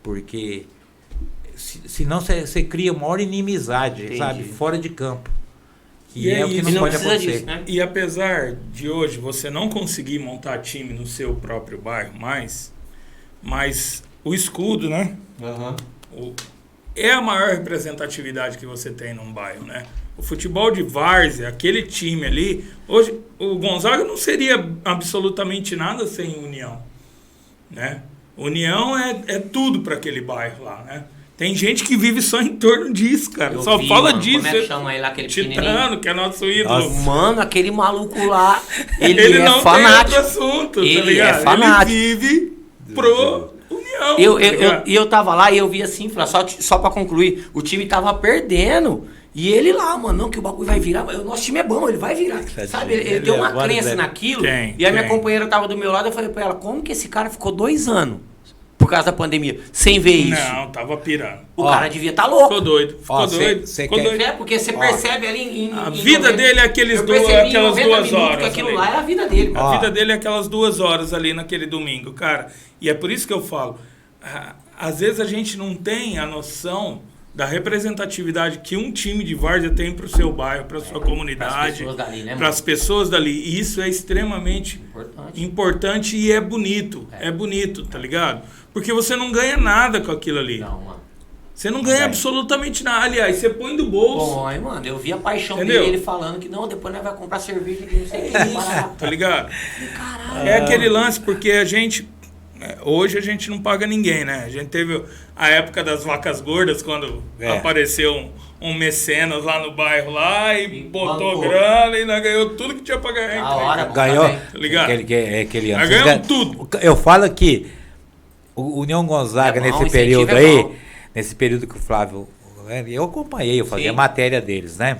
Porque senão você cria uma maior inimizade, Entendi. sabe? Fora de campo. E é o que não pode acontecer. Disso, né? E apesar de hoje você não conseguir montar time no seu próprio bairro mais, mas o escudo, né? É a maior representatividade que você tem num bairro, né? O futebol de várzea, aquele time ali, hoje o Gonzaga não seria absolutamente nada sem União, né? União é tudo para aquele bairro lá, né? Tem gente que vive só em torno disso, cara. Eu Só vi, fala mano, disso. Como é que chama ele, aquele Titano, que é nosso ídolo. Mano, aquele maluco lá, ele Ele é não fanático. tem outro assunto, tá Ele ligado? é fanático. Ele vive pro União. Eu tava lá e eu vi assim, só pra concluir, o time tava perdendo. E ele lá, mano, não, que o bagulho vai virar. O nosso time é bom, ele vai virar. Sabe, ele tem uma crença naquilo. E a minha companheira tava do meu lado, eu falei pra ela, como que esse cara ficou 2 anos? Por causa da pandemia, sem ver isso. Não, tava pirando. O cara devia estar louco. Ficou doido. Ficou doido. Ficou doido. É, porque você percebe ali A vida dele é aquelas eu 2 percebi em 90 horas. minutos que aquilo ali. lá é a vida dele. A vida dele é aquelas 2 horas ali naquele domingo, cara. E é por isso que eu falo. Às vezes a gente não tem a noção da representatividade que um time de várzea tem para o seu bairro, para sua comunidade, para as pessoas dali. E isso é extremamente importante e é bonito. É bonito, tá ligado? Porque você não ganha nada com aquilo ali. Não, mano. Você não ganha absolutamente nada. Aliás, você põe do bolso. Bom, mano, eu vi a paixão Entendeu? dele, ele falando que não, depois nós vai comprar cerveja que não sei o que. Tá ligado? Caralho. É aquele lance, porque a gente... Hoje a gente não paga ninguém, né? A gente teve a época das vacas gordas, quando apareceu um mecenas lá no bairro lá e botou grana e nós ganhou tudo que tinha pra ganhar. A hora, Ganhou. Tá ligado? Aquele ano. Nós ganhamos tudo. Eu falo que o União Gonzaga, nesse período aí, nesse período que o Flávio... Eu acompanhei, eu fazia a matéria deles, né?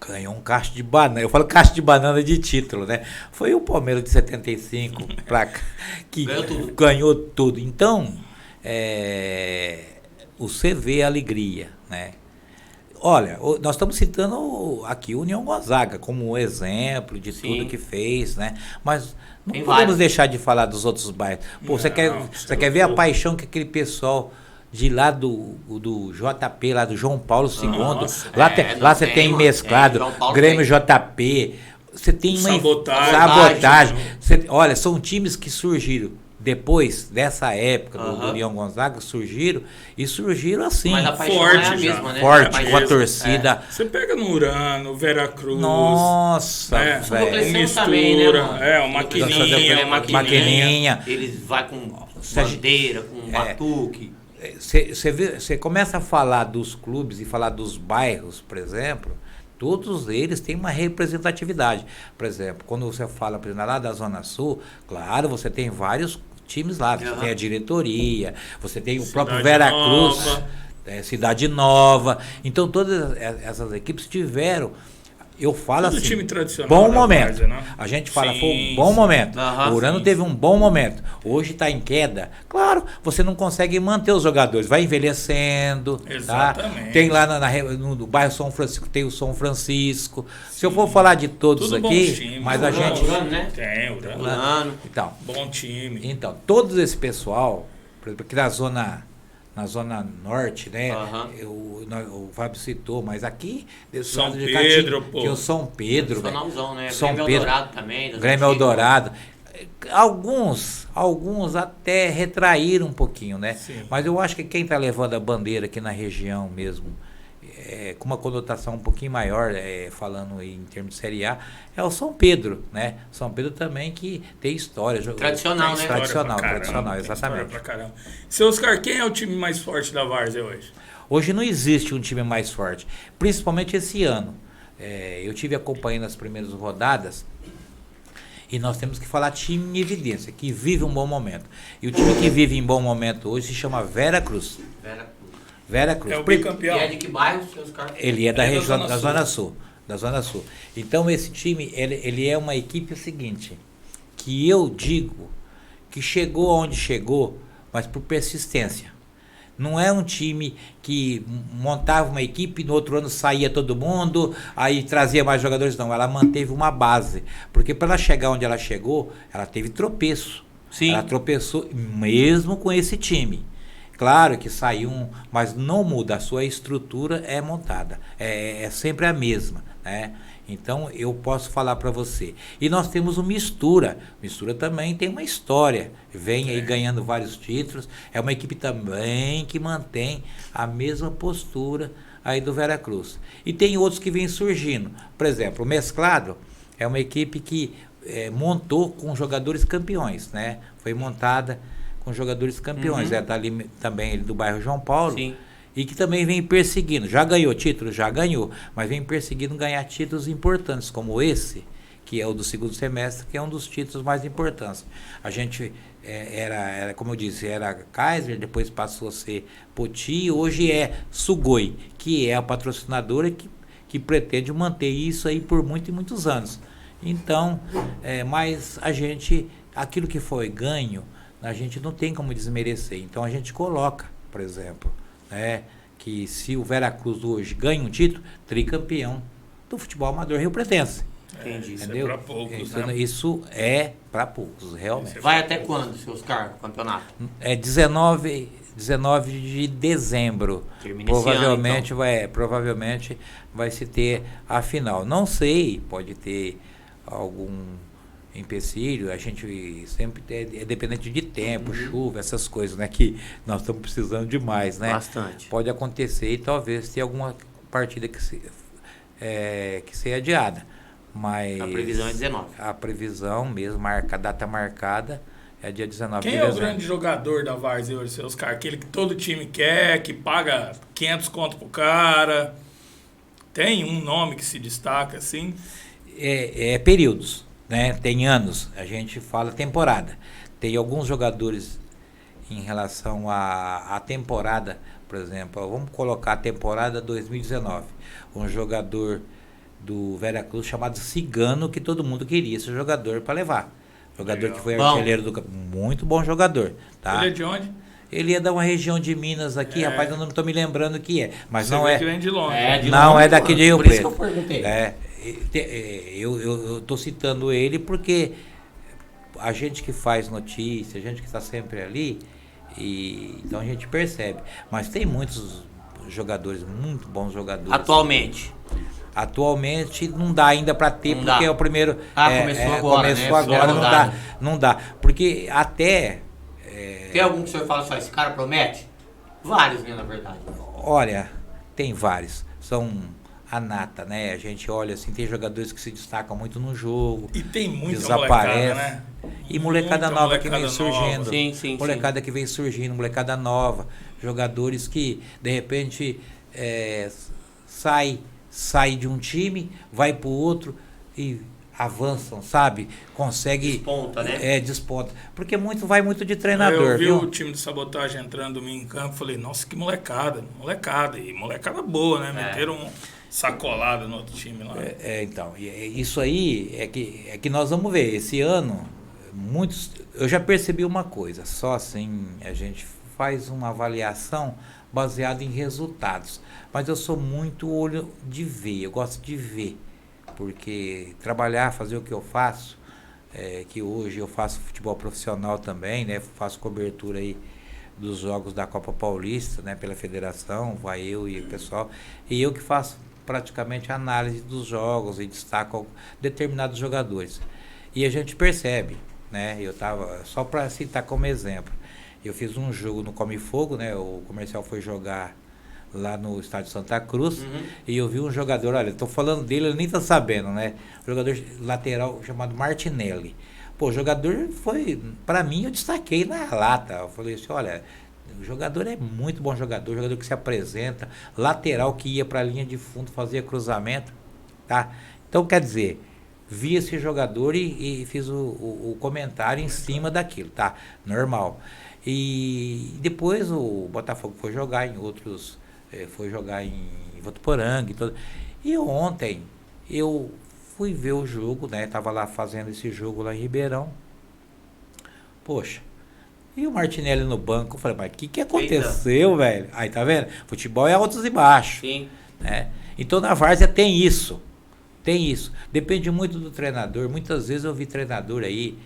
Ganhou um cacho de banana. Eu falo cacho de banana de título, né? Foi o Palmeiras de 75 que ganhou tudo. Então, você vê a alegria, né? Olha, nós estamos citando aqui o União Gonzaga como um exemplo de tudo que fez, né? Mas não podemos deixar de falar dos outros bairros. Pô, você quer ver a paixão que aquele pessoal de lá do JP, lá do João Paulo II, lá você tem mesclado, Grêmio JP, você tem uma sabotagem. Olha, são times que surgiram depois dessa época do União Gonzaga, surgiram assim. Mas a paixão forte, é a mesma, né? Forte, com a torcida. Você pega no Urano, Veracruz. Nossa, velho. Mistura. Também, né, mano? Uma maquininha. Eles vai com bandeira, com batuque. Você começa a falar dos clubes e falar dos bairros, por exemplo, todos eles têm uma representatividade. Por exemplo, quando você fala, por exemplo, lá da Zona Sul, claro, você tem vários times lá. Você tem a diretoria, você tem o próprio Veracruz, Cidade Nova. Então, todas essas equipes tiveram... Eu falo todo assim, time tradicional bom momento. Várzea, né? A gente fala, foi um bom momento. O Urano teve um bom momento. Hoje está em queda. Claro, você não consegue manter os jogadores. Vai envelhecendo. Exatamente. Tá? Tem lá no bairro São Francisco, tem o São Francisco. Se eu for falar de todos tudo aqui, bons times. mas a gente... Urano, né? Tem, Urano. Então, Bom time. então, todos esse pessoal, por exemplo, aqui na Zona Norte, né? O Fábio citou, mas aqui... São Pedro, pô. Que o São Pedro, né? São Grêmio Pedro, Eldorado também. Grêmio Eldorado. Alguns até retraíram um pouquinho, né? Sim. Mas eu acho que quem está levando a bandeira aqui na região mesmo, com uma conotação um pouquinho maior, falando em termos de Série A, é o São Pedro, né? São Pedro também que tem história. Tradicional, né? Tradicional, exatamente. Seu Oscar, quem é o time mais forte da várzea hoje? Hoje não existe um time mais forte, principalmente esse ano. Eu tive acompanhando as primeiras rodadas e nós temos que falar time em evidência, que vive um bom momento. E o time que vive em bom momento hoje se chama Veracruz. Veracruz. É o bicampeão. E é de que bairro, seus caras? Ele é da região da Zona Sul. Da Zona Sul. Então esse time, ele é uma equipe seguinte, que eu digo que chegou onde chegou, mas por persistência. Não é um time que montava uma equipe e no outro ano saía todo mundo, aí trazia mais jogadores, não. Ela manteve uma base. Porque para ela chegar onde ela chegou, ela teve tropeço. Sim. Ela tropeçou mesmo com esse time. Claro que saiu mas não muda, a sua estrutura é montada, é sempre a mesma, né? Então eu posso falar para você. E nós temos o Mistura. Mistura também tem uma história. Vem aí ganhando vários títulos. É uma equipe também que mantém a mesma postura aí do Veracruz. E tem outros que vêm surgindo. Por exemplo, o Mesclado é uma equipe que montou com jogadores campeões, né? Foi montada com jogadores campeões. É dali, também do bairro João Paulo. Sim. E que também vem perseguindo. Já ganhou título? Já ganhou. Mas vem perseguindo ganhar títulos importantes, como esse, que é o do segundo semestre, que é um dos títulos mais importantes. A gente era como eu disse, era Kaiser, depois passou a ser Poti, hoje é Sugoi, que é a patrocinadora que pretende manter isso aí por muitos e muitos anos. Então, mas a gente, aquilo que foi ganho, a gente não tem como desmerecer. Então a gente coloca, por exemplo, que se o Veracruz hoje ganha um título, tricampeão do futebol amador riopretense. Entendi. Isso Entendeu? é para poucos, né? Isso é para poucos, realmente. Vai até quando, seu Oscar, o campeonato? É 19 de dezembro. Termina esse Provavelmente ano, então. Provavelmente vai se ter a final. Não sei, pode ter algum empecilho, a gente sempre é dependente de tempo, chuva, essas coisas, né, que nós estamos precisando demais, né? Bastante. Pode acontecer e talvez ter alguma partida que seja adiada, mas A previsão é 19. a previsão mesmo, a data marcada é dia 19 Quem de é o dezembro. grande jogador da Várzea hoje, seus caras? Aquele que todo time quer, que paga 500 conto pro cara. Tem um nome que se destaca, assim? Períodos, né? Tem anos, a gente fala temporada. Tem alguns jogadores em relação à temporada, por exemplo, vamos colocar a temporada 2019. Um jogador do Veracruz chamado Cigano, que todo mundo queria esse jogador para levar. Jogador Legal. que foi Bom. artilheiro do muito bom jogador, tá? Ele é de onde? Ele é de uma região de Minas aqui, rapaz, eu não estou me lembrando que é, mas Você não vê é. que vem de longe. Não é daqui de Rio Por isso Preto. que eu perguntei. Eu estou citando ele porque a gente que faz notícia, a gente que está sempre ali, então a gente percebe. Mas tem muitos jogadores, muito bons jogadores. Atualmente não dá ainda para ter, Não porque dá. é o primeiro. Começou agora, começou né? agora, não dá. Porque até. Tem algum que o senhor fala só, esse cara promete? Vários, né, na verdade. Olha, tem vários. São a nata, né? A gente olha assim, tem jogadores que se destacam muito no jogo. E tem muita desaparece. molecada, né? E molecada Muita nova que vem molecada surgindo. nova. Sim. Molecada que vem surgindo, molecada nova. Jogadores que, de repente, sai de um time, vai pro outro e avançam, sabe? Consegue... Desponta, né? Desponta. Porque vai muito de treinador, Eu vi viu? o time de Sabotagem entrando domingo em campo, falei, nossa, que molecada. E molecada boa, né? Meteram sacolada no outro time lá. Então, isso aí é que nós vamos ver. Esse ano, eu já percebi uma coisa, só assim a gente faz uma avaliação baseada em resultados. Mas eu sou muito olho de ver, eu gosto de ver. Porque trabalhar, fazer o que eu faço, que hoje eu faço futebol profissional também, né? Faço cobertura aí dos jogos da Copa Paulista, né? Pela federação, vai eu e o pessoal. E eu que faço praticamente a análise dos jogos e destaco determinados jogadores. E a gente percebe, né? Só para citar como exemplo, eu fiz um jogo no Come Fogo, né? O comercial foi jogar lá no estádio Santa Cruz, e eu vi um jogador, olha, estou falando dele, ele nem está sabendo, né? Um jogador lateral chamado Martinelli. Pô, o jogador foi, para mim, eu destaquei na lata. Eu falei assim, olha, o jogador é muito bom jogador que se apresenta, lateral que ia para a linha de fundo, fazia cruzamento, tá? Então, quer dizer, vi esse jogador e fiz o comentário em cima daquilo, tá? Normal. E depois o Botafogo foi jogar em outros... foi jogar em Votuporanga e tudo. E ontem eu fui ver o jogo, né? Tava lá fazendo esse jogo lá em Ribeirão. Poxa, e o Martinelli no banco, eu falei, mas o que aconteceu, velho? Aí, tá vendo? Futebol é altos e baixos. Sim. Né? Então na várzea tem isso. Depende muito do treinador. Muitas vezes eu vi treinador aí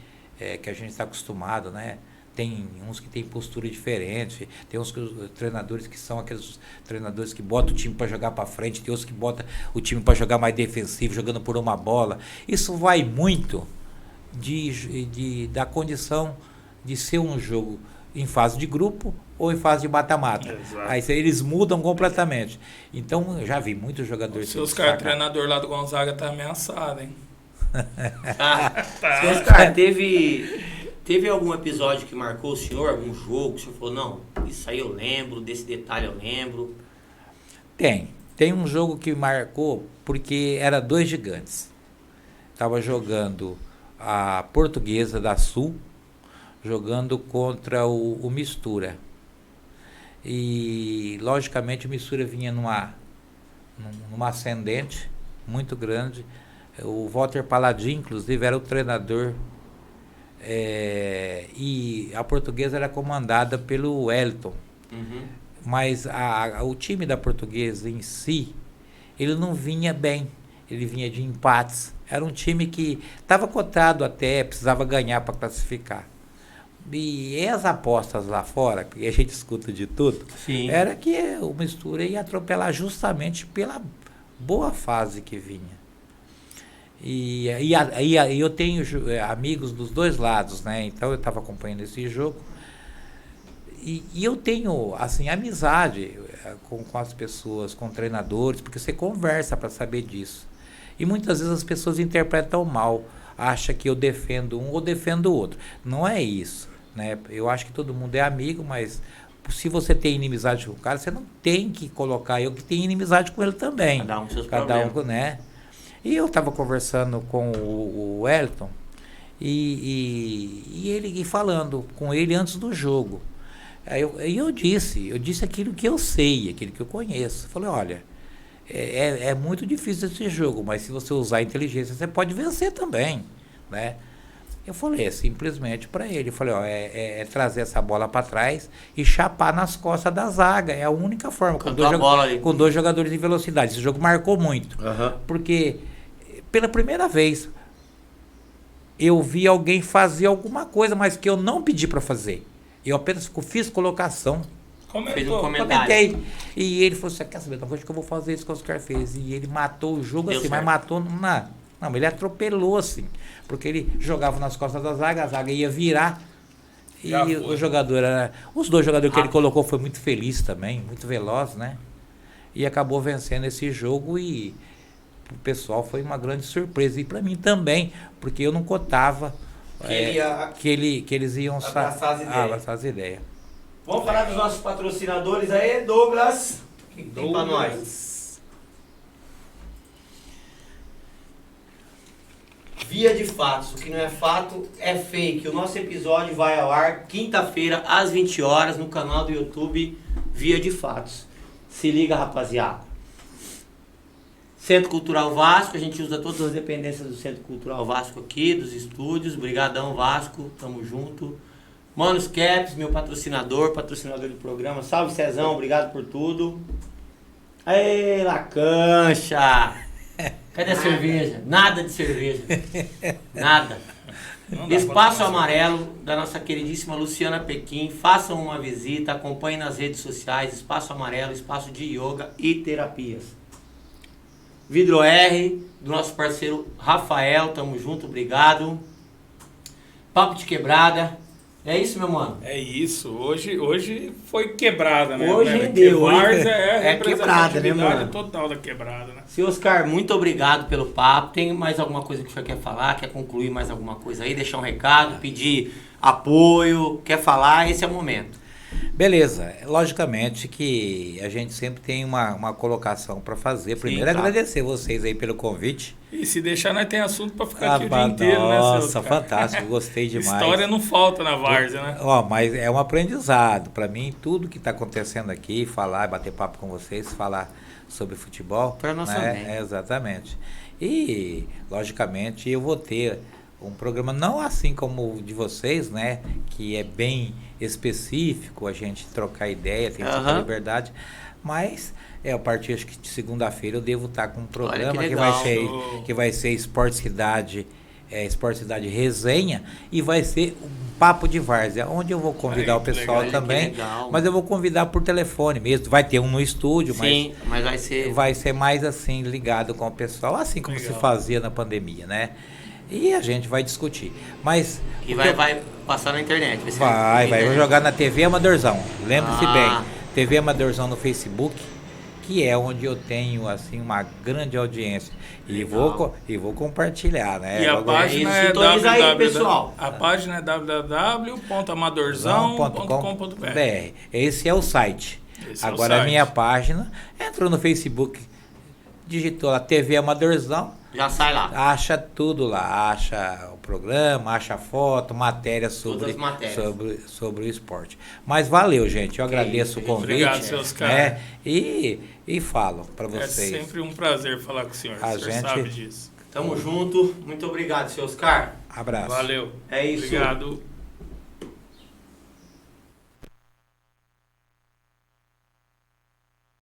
que a gente está acostumado, né? Tem uns que tem postura diferente, tem uns treinadores que são aqueles treinadores que botam o time para jogar para frente, tem outros que botam o time para jogar mais defensivo, jogando por uma bola. Isso vai muito da condição de ser um jogo em fase de grupo ou em fase de mata-mata. Aí eles mudam completamente. Então, eu já vi muitos jogadores... O Oscar, treinador lá do Gonzaga, tá ameaçado, hein? Seu Oscar, teve algum episódio que marcou o senhor, algum jogo, que o senhor falou, não, isso aí eu lembro, desse detalhe eu lembro? Tem um jogo que marcou porque era 2 gigantes. Estava jogando a Portuguesa da Sul, jogando contra o Mistura. E, logicamente, o Mistura vinha numa ascendente muito grande. O Walter Paladin, inclusive, era o treinador. E a Portuguesa era comandada pelo Wellington. Uhum. Mas o time da Portuguesa em si, ele não vinha bem. Ele vinha de empates. Era um time que estava cotado até, precisava ganhar para classificar. E as apostas lá fora, porque a gente escuta de tudo, Sim. Era que o Mistura ia atropelar justamente pela boa fase que vinha. E eu tenho amigos dos dois lados, né? Então eu estava acompanhando esse jogo. E eu tenho, assim, amizade com as pessoas, com treinadores, porque você conversa para saber disso. E muitas vezes as pessoas interpretam mal, acham que eu defendo um ou defendo o outro. Não é isso, né? Eu acho que todo mundo é amigo, mas se você tem inimizade com o cara, você não tem que colocar eu que tenho inimizade com ele também. Cada um com seus Cada problemas. um, né? E eu estava conversando com o Wellington e ele falando com ele antes do jogo. Aí eu disse aquilo que eu sei, aquilo que eu conheço. Falei, olha, é muito difícil esse jogo, mas se você usar a inteligência, você pode vencer também, né? Eu falei simplesmente para ele, eu falei, ó, é trazer essa bola para trás e chapar nas costas da zaga, é a única forma, com dois jogadores de velocidade. Esse jogo marcou muito, porque pela primeira vez eu vi alguém fazer alguma coisa, mas que eu não pedi para fazer. Eu apenas fiz colocação. Fez um comentário. Comentei. E ele falou assim, quer saber, então acho que eu vou fazer isso que o Oscar fez. E ele matou o jogo assim, mas matou não, ele atropelou assim. Porque ele jogava nas costas da zaga, a zaga ia virar. E o jogador os dois jogadores que ele colocou foi muito feliz também, muito veloz, né? E acabou vencendo esse jogo e o pessoal foi uma grande surpresa. E para mim também, porque eu não cotava que eles iam abraçar as ideias. Vamos falar dos nossos patrocinadores aí, Douglas. O que tem pra nós? Via de fatos. O que não é fato é fake. O nosso episódio vai ao ar quinta-feira, às 20 horas, no canal do YouTube Via de Fatos. Se liga, rapaziada. Centro Cultural Vasco, a gente usa todas as dependências do Centro Cultural Vasco aqui, dos estúdios. Brigadão, Vasco, tamo junto. Manos Caps, meu patrocinador do programa. Salve, Cezão, obrigado por tudo. Aê, Lacancha! Cadê a cerveja? Nada de cerveja. Nada. Espaço Amarelo, da nossa queridíssima Luciana Pequim. Façam uma visita, acompanhem nas redes sociais. Espaço Amarelo, espaço de yoga e terapias. Vidro R, do nosso parceiro Rafael, tamo junto, obrigado. Papo de Quebrada. É isso, meu mano? É isso. Hoje foi quebrada, né? Hoje rendeu. É quebrada, né, mano? Total da quebrada, né? Seu Oscar, muito obrigado pelo papo. Tem mais alguma coisa que o senhor quer falar? Quer concluir mais alguma coisa aí? Deixar um recado, pedir apoio? Quer falar? Esse é o momento. Beleza. Logicamente que a gente sempre tem uma colocação para fazer. Primeiro, agradecer vocês aí pelo convite. E se deixar, nós tem assunto para ficar aqui o dia inteiro, né, seu Nossa, fantástico. Gostei demais. História não falta na várzea, né? Mas é um aprendizado. Para mim, tudo que está acontecendo aqui, falar, bater papo com vocês, falar sobre futebol. Para nós também. Exatamente. E, logicamente, eu vou ter um programa não assim como o de vocês, né? Que é bem específico, a gente trocar ideia, tem essa liberdade. Mas, a partir acho que de segunda-feira eu devo estar com um programa que vai ser Esporte Cidade Esporte Cidade Resenha, e vai ser um papo de várzea, onde eu vou convidar o pessoal legal, também, que legal. mas eu vou convidar por telefone mesmo. Vai ter um no estúdio, Sim, mas vai ser mais assim, ligado com o pessoal, assim como se fazia na pandemia, né? E a gente vai discutir. Mas. E vai passar na internet. Vai jogar na TV Amadorzão. Lembre-se bem, Ah. TV Amadorzão no Facebook, que é onde eu tenho assim uma grande audiência. E vou compartilhar, né? E a página é sintoniza aí, pessoal. A página é www.amadorzão.com.br. Esse é o site. Agora a minha página, entrou no Facebook, digitou lá TV Amadorzão. Já sai lá. Acha tudo lá, acha o programa, acha foto, matéria sobre o esporte. Mas valeu, gente, eu agradeço o convite. Obrigado, seus caras. E falo para vocês. É sempre um prazer falar com o senhor, o senhor sabe disso. Tamo junto, muito obrigado, seu Oscar. Abraço. Valeu. É isso. Obrigado.